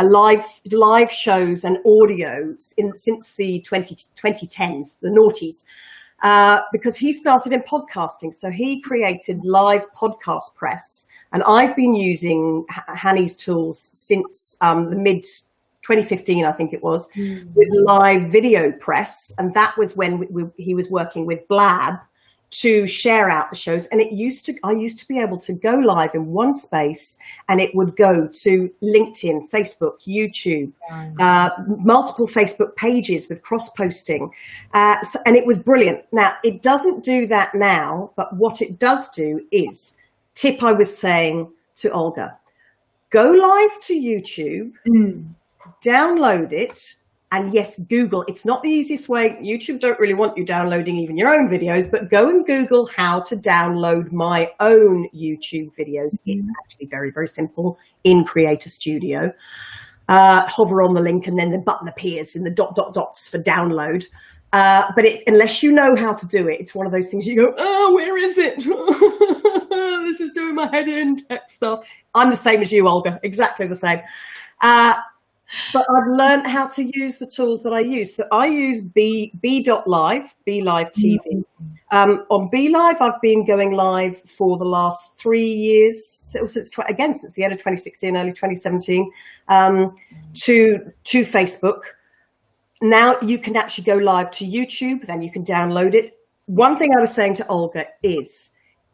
live shows and audios since the 2010s, the noughties. Because he started in podcasting. So he created Live Podcast Press. And I've been using Hanny's tools since the mid 2015, I think it was, with Live Video Press. And that was when he was working with Blab to share out the shows. And I used to be able to go live in one space, and it would go to LinkedIn, Facebook, YouTube, multiple Facebook pages with cross-posting. And it was brilliant. Now, it doesn't do that now, but what it does do is, tip I was saying to Olga, go live to YouTube, download it, and yes, Google. It's not the easiest way. YouTube don't really want you downloading even your own videos, but go and Google how to download my own YouTube videos. It's actually very, very simple in Creator Studio. Hover on the link and then the button appears in the dots for download. But unless you know how to do it, it's one of those things you go, oh, where is it? This is doing my head in, tech stuff. I'm the same as you, Olga, exactly the same. But I've learned how to use the tools that I use. So I use B.live, BeLive TV. On BeLive, I've been going live for the last 3 years, since the end of 2016, early 2017, to Facebook. Now you can actually go live to YouTube, then you can download it. One thing I was saying to Olga is,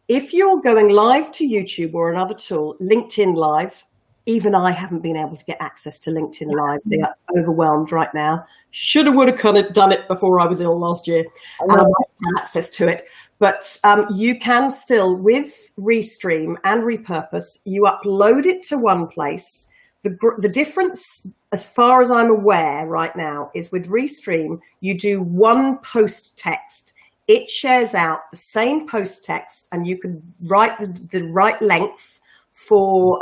if you're going live to YouTube or another tool, LinkedIn Live, even I haven't been able to get access to LinkedIn Live. They are overwhelmed right now. Shoulda, woulda, coulda done it before I was ill last year. I have access to it. But you can still, with Restream and Repurpose, you upload it to one place. The difference, as far as I'm aware right now, is with Restream, you do one post text. It shares out the same post text, and you can write the right length for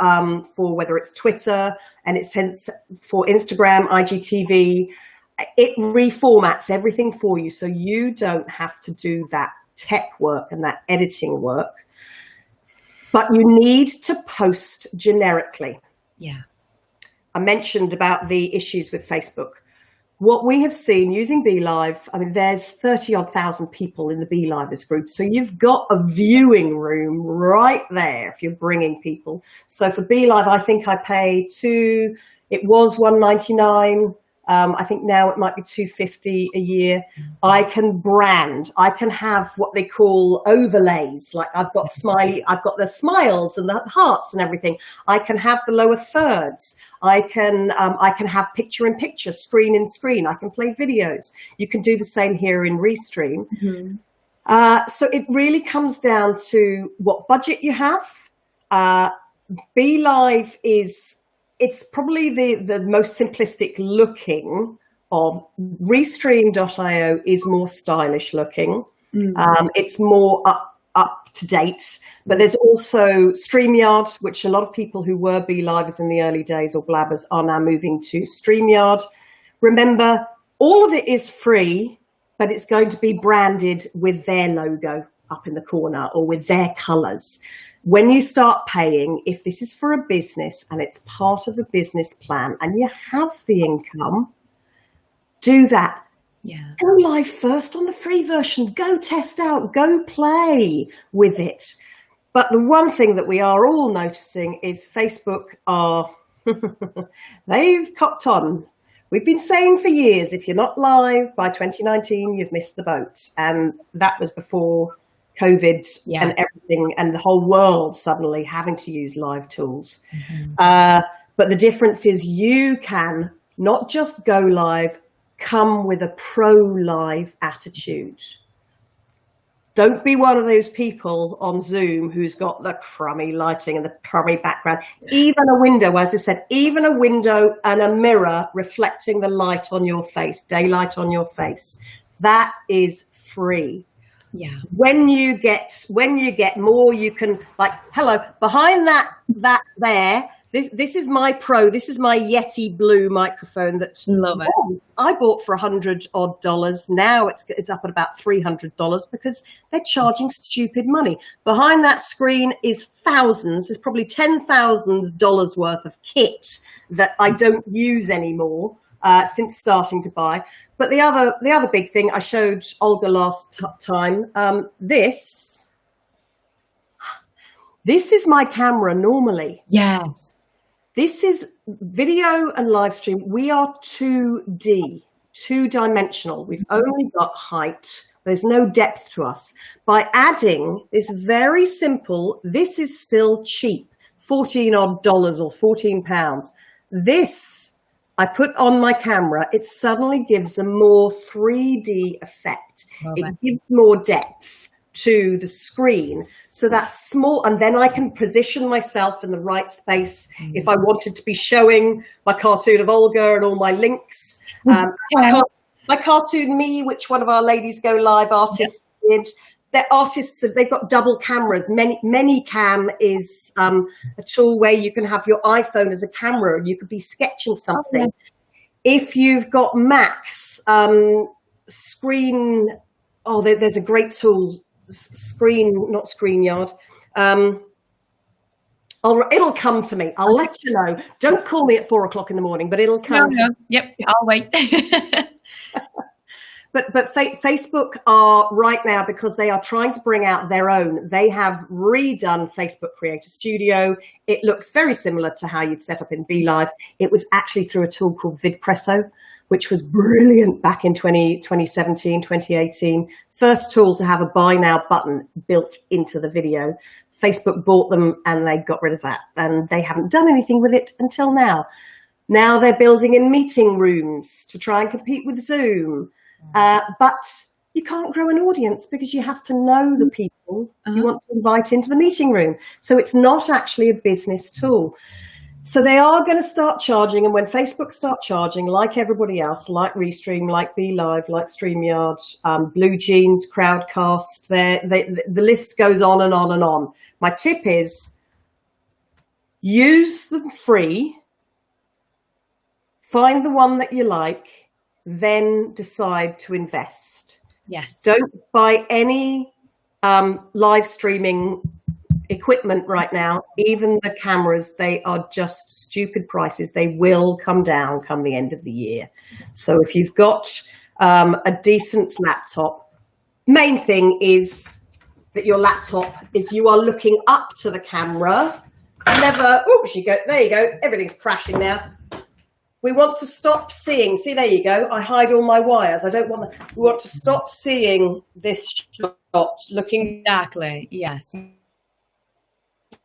whether it's Twitter, and it sends for Instagram, IGTV. It reformats everything for you, so you don't have to do that tech work and that editing work. But you need to post generically. Yeah. I mentioned about the issues with Facebook. What we have seen using BeLive, I mean, there's 30-odd thousand people in the BeLivers group. So you've got a viewing room right there if you're bringing people. So for BeLive, I think I pay it was $199. I think now it might be $250 a year. I can brand. I can have what they call overlays. Like I've got the smiles and the hearts and everything. I can have the lower thirds. I can have picture in picture, screen in screen. I can play videos. You can do the same here in Restream. So it really comes down to what budget you have. BeLive it's probably the most simplistic looking of. Restream.io is more stylish looking. It's more up to date. But there's also StreamYard, which a lot of people who were BeLivers in the early days or blabbers are now moving to StreamYard. Remember, all of it is free, but it's going to be branded with their logo up in the corner or with their colors. When you start paying, if this is for a business and it's part of a business plan and you have the income, do that. Yeah. Go live first on the free version. Go test out. Go play with it. But the one thing that we are all noticing is Facebook are, they've copped on. We've been saying for years, if you're not live by 2019, you've missed the boat. And that was before COVID and everything and the whole world suddenly having to use live tools. But the difference is you can not just go live, come with a pro-live attitude. Don't be one of those people on Zoom who's got the crummy lighting and the crummy background. Even a window, as I said, even a window and a mirror reflecting the light on your face, daylight on your face, that is free. Yeah. When you get more, you can, like, hello, behind that there, this is my Pro. This is my Yeti Blue microphone that I bought for $100 odd. Now it's up at about $300 because they're charging stupid money. Behind that screen is thousands. There's probably $10,000 worth of kit that I don't use anymore since starting to buy. But the other big thing I showed Olga last time. This is my camera normally. Yes. This is video and live stream. We are 2D, two-dimensional. We've only got height. There's no depth to us. By adding this very simple, this is still cheap, $14 odd or £14. This I put on my camera. It suddenly gives a more 3D effect. It gives more depth to the screen, so that's small, and then I can position myself in the right space if I wanted to be showing my cartoon of Olga and all my links. My cartoon me, which one of our Ladies Go Live artists did. They're artists, they've got double cameras. Manycam is a tool where you can have your iPhone as a camera and you could be sketching something. If you've got Macs, screen, there's a great tool, not StreamYard. It'll come to me. I'll let you know. Don't call me at 4 o'clock in the morning, but it'll come. Yep, I'll wait. But Facebook are right now, because they are trying to bring out their own. They have redone Facebook Creator Studio. It looks very similar to how you'd set up in BeLive. It was actually through a tool called VidPresso, which was brilliant back in 2017, 2018. First tool to have a buy now button built into the video. Facebook bought them and they got rid of that. And they haven't done anything with it until now. Now they're building in meeting rooms to try and compete with Zoom. But you can't grow an audience because you have to know the people you want to invite into the meeting room. So it's not actually a business tool. So they are going to start charging, and when Facebook start charging, like everybody else, like Restream, like BeLive, like StreamYard, Blue Jeans, Crowdcast, the list goes on and on and on. My tip is use them free, find the one that you like, then decide to invest. Yes. Don't buy any live streaming equipment right now. Even the cameras, they are just stupid prices. They will come down come the end of the year. So if you've got a decent laptop, main thing is that your laptop is, you are looking up to the camera. Never, there you go. Everything's crashing now. We want to stop seeing, see, there you go. I hide all my wires. I don't want to, we want to stop seeing this shot looking. Exactly, yes.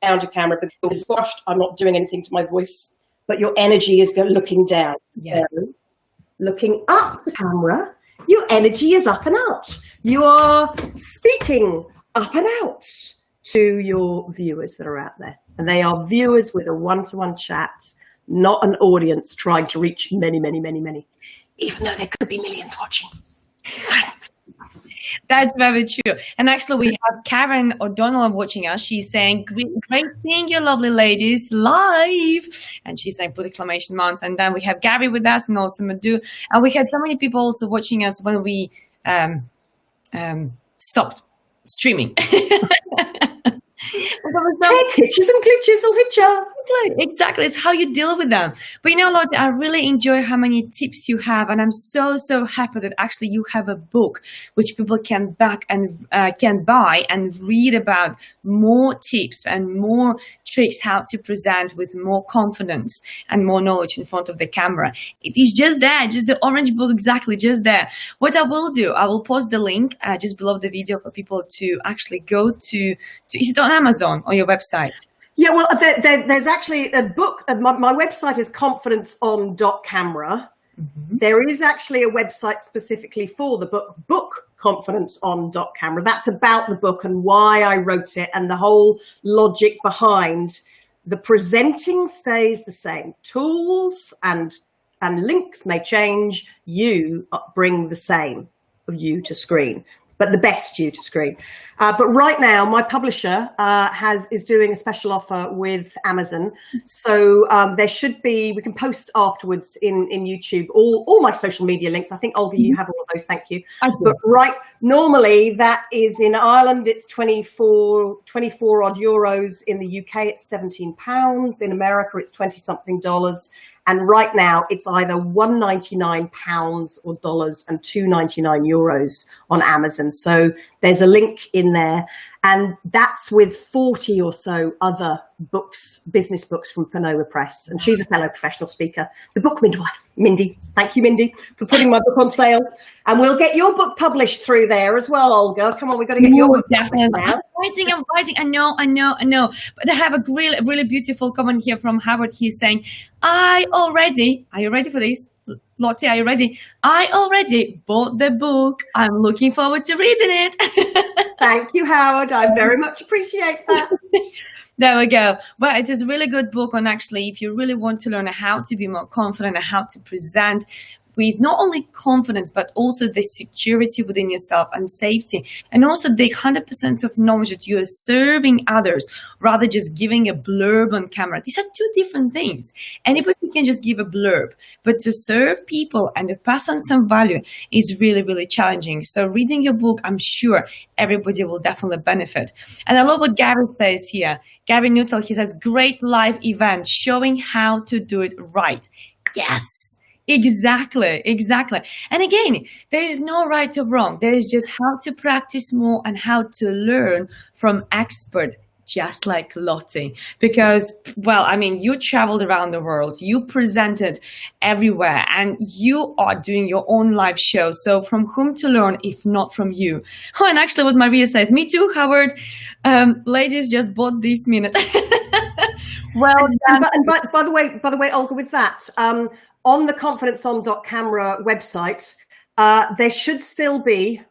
Down to camera, but it's squashed. I'm not doing anything to my voice, but your energy is looking down. Yeah. So, looking up the camera, your energy is up and out. You are speaking up and out to your viewers that are out there. And they are viewers with a one-to-one chat, not an audience trying to reach many, many, many, many, even though there could be millions watching. That's very true. And actually, we have Karen O'Donnell watching us. She's saying, great seeing you, lovely ladies, live. And she's saying, put exclamation marks. And then we have Gary with us and also Madhu. And we had so many people also watching us when we stopped streaming. Tech hitches and glitches will hit you. Exactly. It's how you deal with them. But you know, Lottie, I really enjoy how many tips you have. And I'm so happy that actually you have a book which people can back and can buy and read about more tips and more tricks how to present with more confidence and more knowledge in front of the camera. It is just there, just the orange book, exactly, just there. What I will do, I will post the link just below the video for people to actually go to is it on Amazon, on your website? Yeah, well, there's actually a book. My website is confidenceon.camera. Mm-hmm. There is actually a website specifically for the book confidenceon.camera. That's about the book and why I wrote it and the whole logic behind the presenting stays the same. Tools and links may change. You bring the same of you to screen, but the best you to screen. But right now, my publisher is doing a special offer with Amazon. So there should be, we can post afterwards in YouTube, all my social media links. I think, Olga, you have all of those, thank you. But normally that is in Ireland, it's 24 odd euros. In the UK, it's £17. In America, it's 20 something dollars. And right now, it's either £1.99 or dollars and €2.99 on Amazon. So there's a link in there. And that's with 40 or so other books, business books from Panova Press. And she's a fellow professional speaker. The book midwife, Mindy. Thank you, Mindy, for putting my book on sale. And we'll get your book published through there as well, Olga. Come on, we've got to get your book published now. I'm writing. I know. But I have a really beautiful comment here from Howard. He's saying, are you ready for this? Lottie, are you ready? I already bought the book. I'm looking forward to reading it. Thank you, Howard. I very much appreciate that. There we go. Well, it is a really good book on actually, if you really want to learn how to be more confident and how to present with not only confidence, but also the security within yourself and safety. And also the 100% of knowledge that you are serving others rather just giving a blurb on camera. These are two different things. Anybody can just give a blurb, but to serve people and to pass on some value is really challenging. So reading your book, I'm sure everybody will definitely benefit. And I love what Gary says here. Gary Nuttall, he says, great live event showing how to do it right. Yes. Exactly. And again, there is no right or wrong. There is just how to practice more and how to learn from expert, just like Lottie. Because, well, I mean, you traveled around the world, you presented everywhere, and you are doing your own live show. So from whom to learn if not from you? Oh, and actually what Maria says, me too, Howard. Ladies just bought this minute. Well done. And by the way, Olga, with that, on the confidenceon.camera website, there should still be,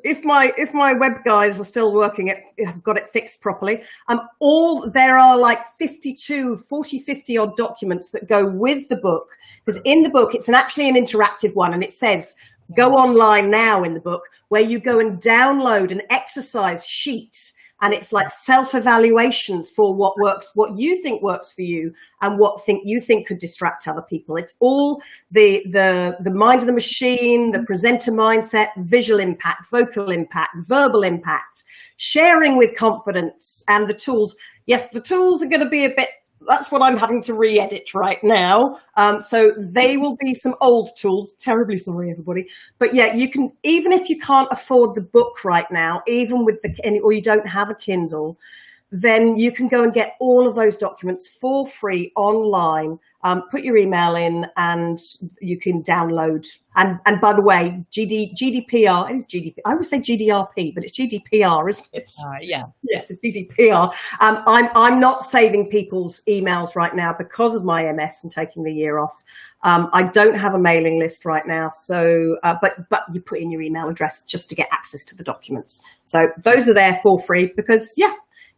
if my web guys are still working it, have got it fixed properly, there are like 50 odd documents that go with the book, because in the book, it's actually an interactive one, and it says, go online now in the book, where you go and download an exercise sheet. And it's like self-evaluations for what works, what you think works for you, and what you think could distract other people. It's all the mind of the machine, the presenter mindset, visual impact, vocal impact, verbal impact, sharing with confidence, and the tools. Yes, the tools are going to be a bit. That's what I'm having to re-edit right now. So they will be some old tools. Terribly sorry, everybody. But yeah, you can, even if you can't afford the book right now, even with or you don't have a Kindle, then you can go and get all of those documents for free online. Put your email in and you can download. And by the way, GDPR, it is GDPR. I would say GDRP, but it's GDPR, isn't it? Yes, it's GDPR. I'm not saving people's emails right now because of my MS and taking the year off. I don't have a mailing list right now, so but you put in your email address just to get access to the documents. So those are there for free because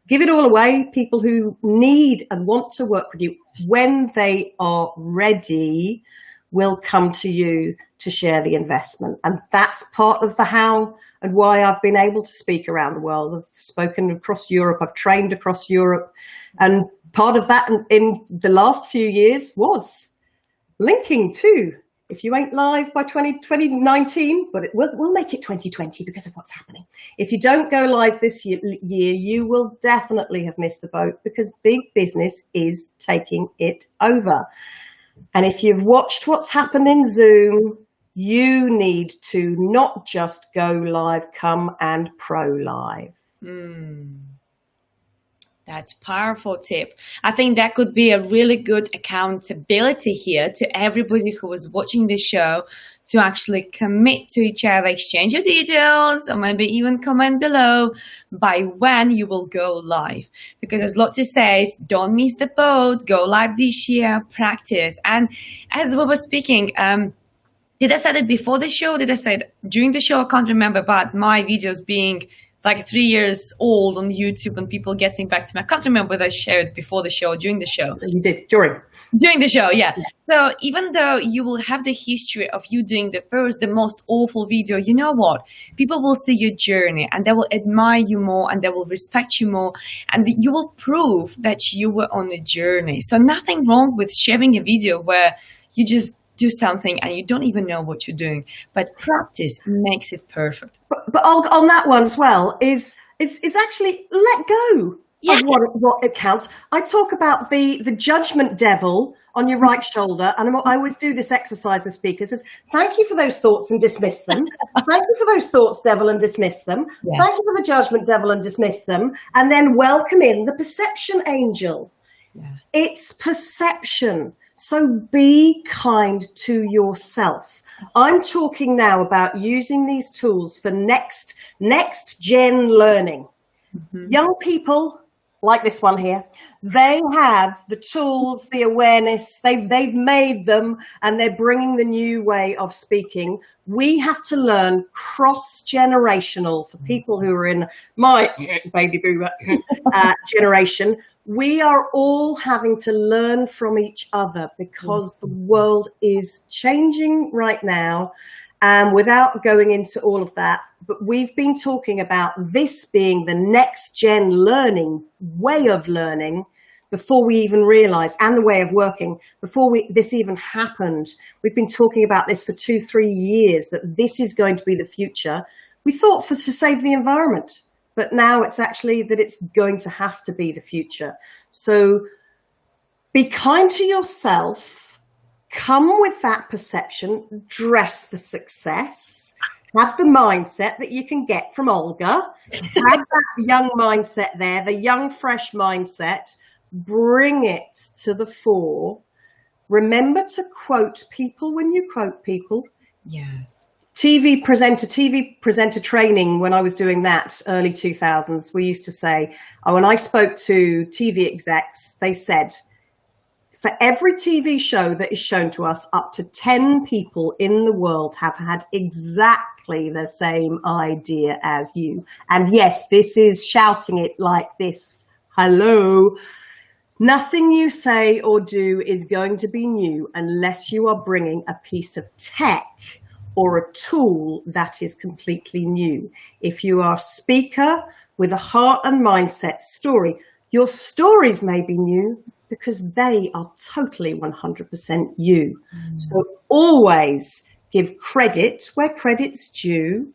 give it all away. People who need and want to work with you, when they are ready, will come to you to share the investment. And that's part of the how and why I've been able to speak around the world. I've spoken across Europe, I've trained across Europe. And part of that in the last few years was linking to, if you ain't live by 2019, but we'll make it 2020 because of what's happening. If you don't go live this year, you will definitely have missed the boat, because big business is taking it over. And if you've watched what's happened in Zoom, you need to not just go live, come and pro live. That's a powerful tip. I think that could be a really good accountability here to everybody who was watching the show, to actually commit to each other, exchange your details, or maybe even comment below by when you will go live. Because as Lottie says, don't miss the boat, go live this year, practice. And as we were speaking, did I say it before the show? Did I say it during the show? I can't remember, but my videos being like 3 years old on YouTube and people getting back to me. I can't remember whether I shared it before the show, during the show. You did, during the show, yeah. So even though you will have the history of you doing the most awful video, you know what? People will see your journey and they will admire you more and they will respect you more, and you will prove that you were on a journey. So nothing wrong with sharing a video where you just do something and you don't even know what you're doing, but practice makes it perfect. But on that one as well is actually let go of what it counts. I talk about the judgment devil on your right shoulder, and I always do this exercise with speakers: is thank you for those thoughts and dismiss them. Thank you for those thoughts, devil, and dismiss them. Yeah. Thank you for the judgment devil and dismiss them, and then welcome in the perception angel. Yeah. It's perception. So be kind to yourself. I'm talking now about using these tools for next gen learning. Young people like this one here, they have the tools, the awareness, they've made them, and they're bringing the new way of speaking. We have to learn cross-generational. For people who are in my baby boomer generation, we are all having to learn from each other, because the world is changing right now. And without going into all of that, but we've been talking about this being the next gen learning, way of learning, before we even realized, and the way of working, before this even happened. We've been talking about this for 2-3 years, that this is going to be the future. We thought to save the environment, but now it's actually that it's going to have to be the future. So be kind to yourself. Come with that perception, dress for success, have the mindset that you can get from Olga, have that young mindset there, the young, fresh mindset, bring it to the fore. Remember to quote people when you quote people. Yes. TV presenter training, when I was doing that, early 2000s, we used to say, when I spoke to TV execs, they said, for every TV show that is shown to us, up to 10 people in the world have had exactly the same idea as you. And yes, this is shouting it like this. Hello. Nothing you say or do is going to be new unless you are bringing a piece of tech or a tool that is completely new. If you are a speaker with a heart and mindset story, your stories may be new, because they are totally 100% you. So always give credit where credit's due.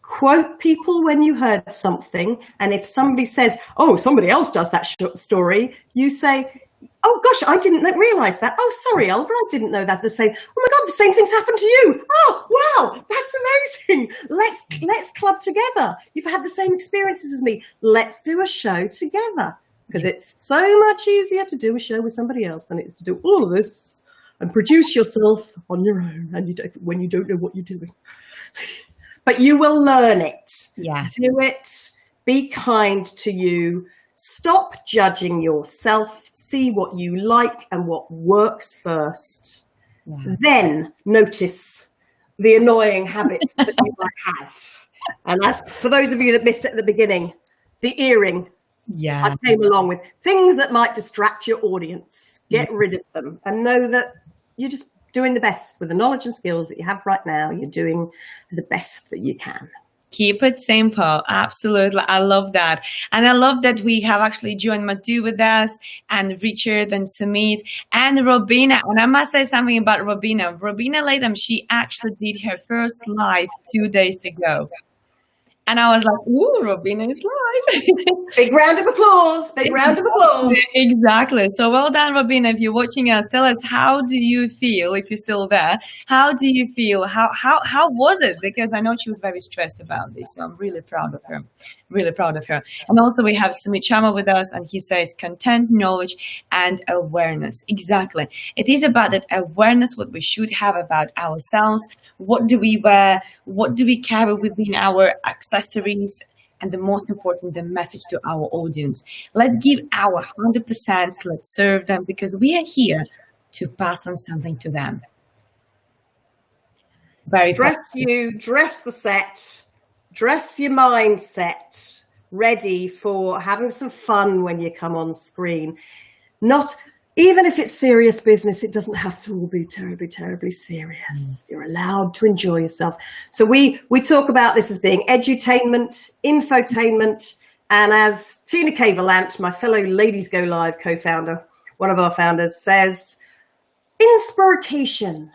Quote people when you heard something. And if somebody says, oh, somebody else does that story, you say, oh gosh, I didn't realize that. Oh, sorry, Olga, I didn't know that. Oh my God, the same thing's happened to you. Oh, wow, that's amazing. Let's club together. You've had the same experiences as me. Let's do a show together. Because it's so much easier to do a show with somebody else than it is to do all of this and produce yourself on your own, and when you don't know what you're doing. But you will learn it. Yes. Do it. Be kind to you. Stop judging yourself. See what you like and what works first. Yeah. Then notice the annoying habits that you might have. And as for those of you that missed it at the beginning, the earring. Yeah, I came along with things that might distract your audience. Get rid of them and know that you just doing the best with the knowledge and skills that you have right now. You're doing the best that you can. Keep it simple. Absolutely. I love that. And I love that we have actually joined Madhu with us, and Richard and Sumit and Robina. And I must say something about Robina. Robina Latham, she actually did her first live 2 days ago. And I was like, ooh, Robina is live. Big round of applause. Big round of applause. Exactly. So well done, Robina. If you're watching us, tell us, how do you feel, if you're still there? How do you feel? How was it? Because I know she was very stressed about this. So I'm really proud of her. Really proud of her. And also we have Sumit Sharma with us, and he says content, knowledge, and awareness. Exactly. It is about that awareness, what we should have about ourselves. What do we wear? What do we carry within our accessories? And the most important, the message to our audience. Let's give our 100%. Let's serve them, because we are here to pass on something to them. Dress the set, dress your mindset, ready for having some fun when you come on screen. Not, even if it's serious business, it doesn't have to all be terribly, terribly serious. You're allowed to enjoy yourself. So we talk about this as being edutainment, infotainment, and as Tina Caverlant, my fellow Ladies Go Live co-founder, one of our founders, says, inspiration.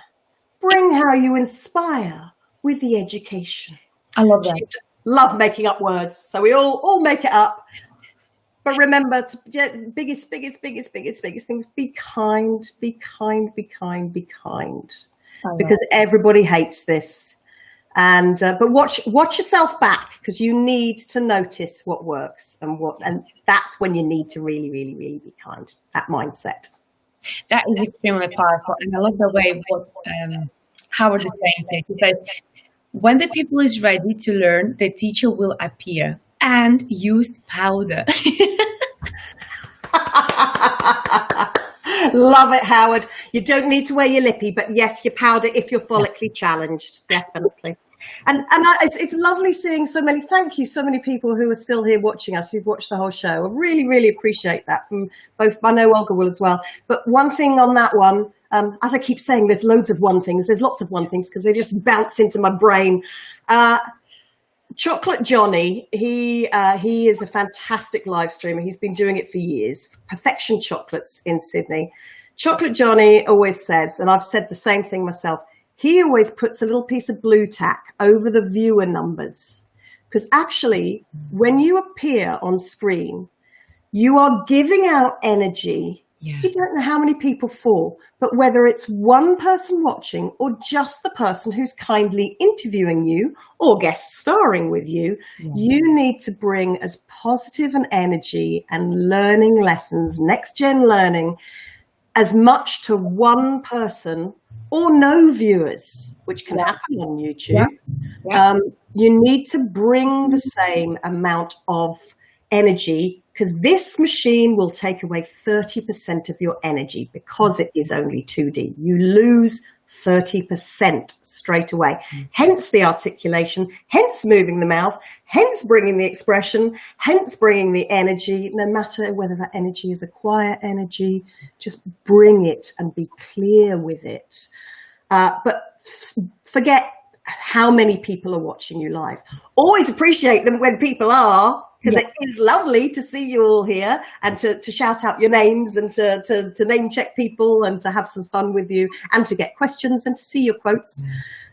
Bring how you inspire with the education. I love that. She love making up words. So we all make it up. But remember, biggest things, be kind, be kind, be kind, be kind. Because everybody hates this. And but watch yourself back, because you need to notice what works and that's when you need to really, really, really be kind. That mindset. That is extremely powerful. And I love the way what Howard is saying. He says, when the people is ready to learn, the teacher will appear, and use powder. Love it, Howard. You don't need to wear your lippy, but yes, your powder if you're follically challenged, definitely. And it's lovely seeing so many. Thank you, so many people who are still here watching us, who've watched the whole show. I really, really appreciate that from both. I know Olga will as well. But one thing on that one, as I keep saying, there's loads of one things. There's lots of one things because they just bounce into my brain. Chocolate Johnny, he is a fantastic live streamer. He's been doing it for years. Perfection Chocolates in Sydney. Chocolate Johnny always says, and I've said the same thing myself, he always puts a little piece of blue tack over the viewer numbers. Because actually, when you appear on screen, you are giving out energy. Yeah. You don't know how many people fall, but whether it's one person watching or just the person who's kindly interviewing you or guest starring with you, you need to bring as positive an energy and learning lessons, next gen learning, as much to one person or no viewers, which can happen on YouTube. You need to bring the same amount of energy, because this machine will take away 30% of your energy because it is only 2D. You lose 30% straight away. Hence the articulation, hence moving the mouth, hence bringing the expression, hence bringing the energy. No matter whether that energy is a quiet energy, just bring it and be clear with it. But forget how many people are watching you live. Always appreciate them when people are, because it is lovely to see you all here and to shout out your names and to name check people and to have some fun with you and to get questions and to see your quotes.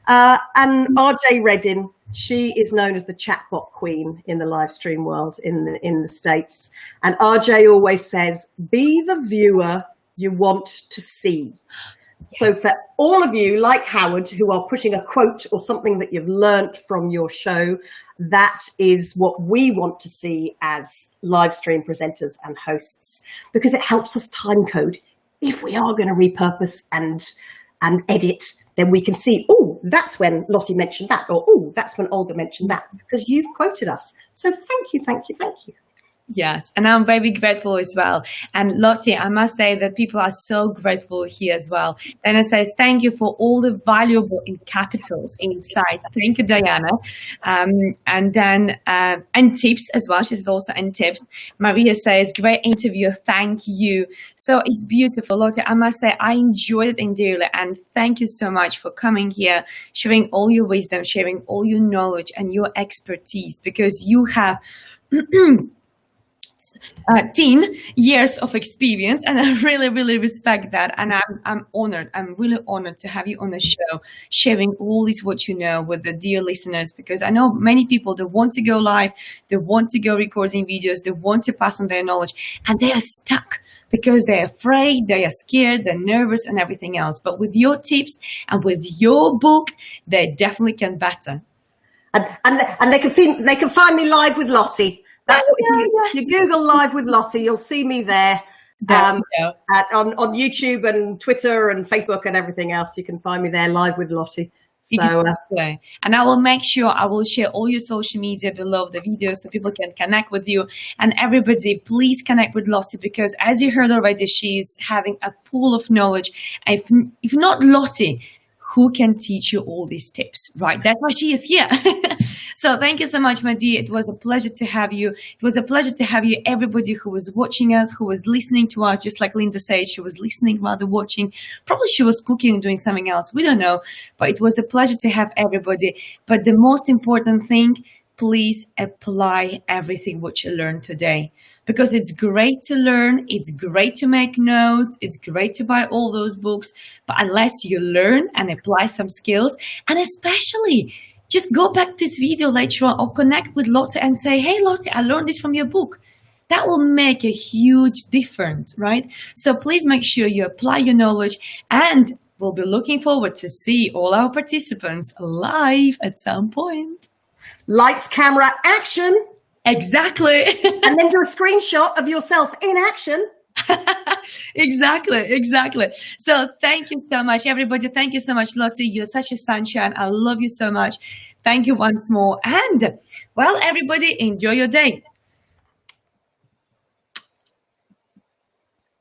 And RJ Reddin, she is known as the chatbot queen in the live stream world in the States. And RJ always says, be the viewer you want to see. So for all of you, like Howard, who are putting a quote or something that you've learnt from your show, that is what we want to see as live stream presenters and hosts, because it helps us time code. If we are going to repurpose and edit, then we can see, oh, that's when Lottie mentioned that, or oh, that's when Olga mentioned that, because you've quoted us. So thank you, thank you, thank you. Yes, and I'm very grateful as well. And Lottie, I must say that people are so grateful here as well. Diana says, thank you for all the valuable in capitals, insights. Thank you, Diana. And then, and tips as well. She says also, and tips. Maria says, great interview. Thank you. So it's beautiful. Lottie, I must say, I enjoyed it dearly. And thank you so much for coming here, sharing all your wisdom, sharing all your knowledge and your expertise, because you have 10 years of experience, and I really, really respect that. And I'm honored. I'm really honored to have you on the show, sharing all this what you know with the dear listeners, because I know many people, they want to go live, they want to go recording videos, they want to pass on their knowledge, and they are stuck because they're afraid, they are scared, they're nervous, and everything else. But with your tips and with your book, they definitely can better. And they can find me live with Lottie. That's what you Google live with Lottie, you'll see me there. On YouTube and Twitter and Facebook and everything else. You can find me there live with Lottie. So, exactly. And I will make sure I will share all your social media below the video so people can connect with you. And everybody, please connect with Lottie, because as you heard already, she's having a pool of knowledge. If not Lottie, who can teach you all these tips, right? That's why she is here. So thank you so much, my dear. It was a pleasure to have you. It was a pleasure to have you, everybody who was watching us, who was listening to us, just like Linda said, she was listening rather watching. Probably she was cooking and doing something else. We don't know. But it was a pleasure to have everybody. But the most important thing, please apply everything what you learned today. Because it's great to learn, it's great to make notes, it's great to buy all those books, but unless you learn and apply some skills, and especially just go back to this video later on or connect with Lottie and say, hey Lottie, I learned this from your book. That will make a huge difference, right? So please make sure you apply your knowledge, and we'll be looking forward to see all our participants live at some point. Lights, camera, action. Exactly. And then do a screenshot of yourself in action. Exactly. So thank you so much, everybody. Thank you so much, Lottie. You're such a sunshine. I love you so much. Thank you once more. And, well, everybody, enjoy your day.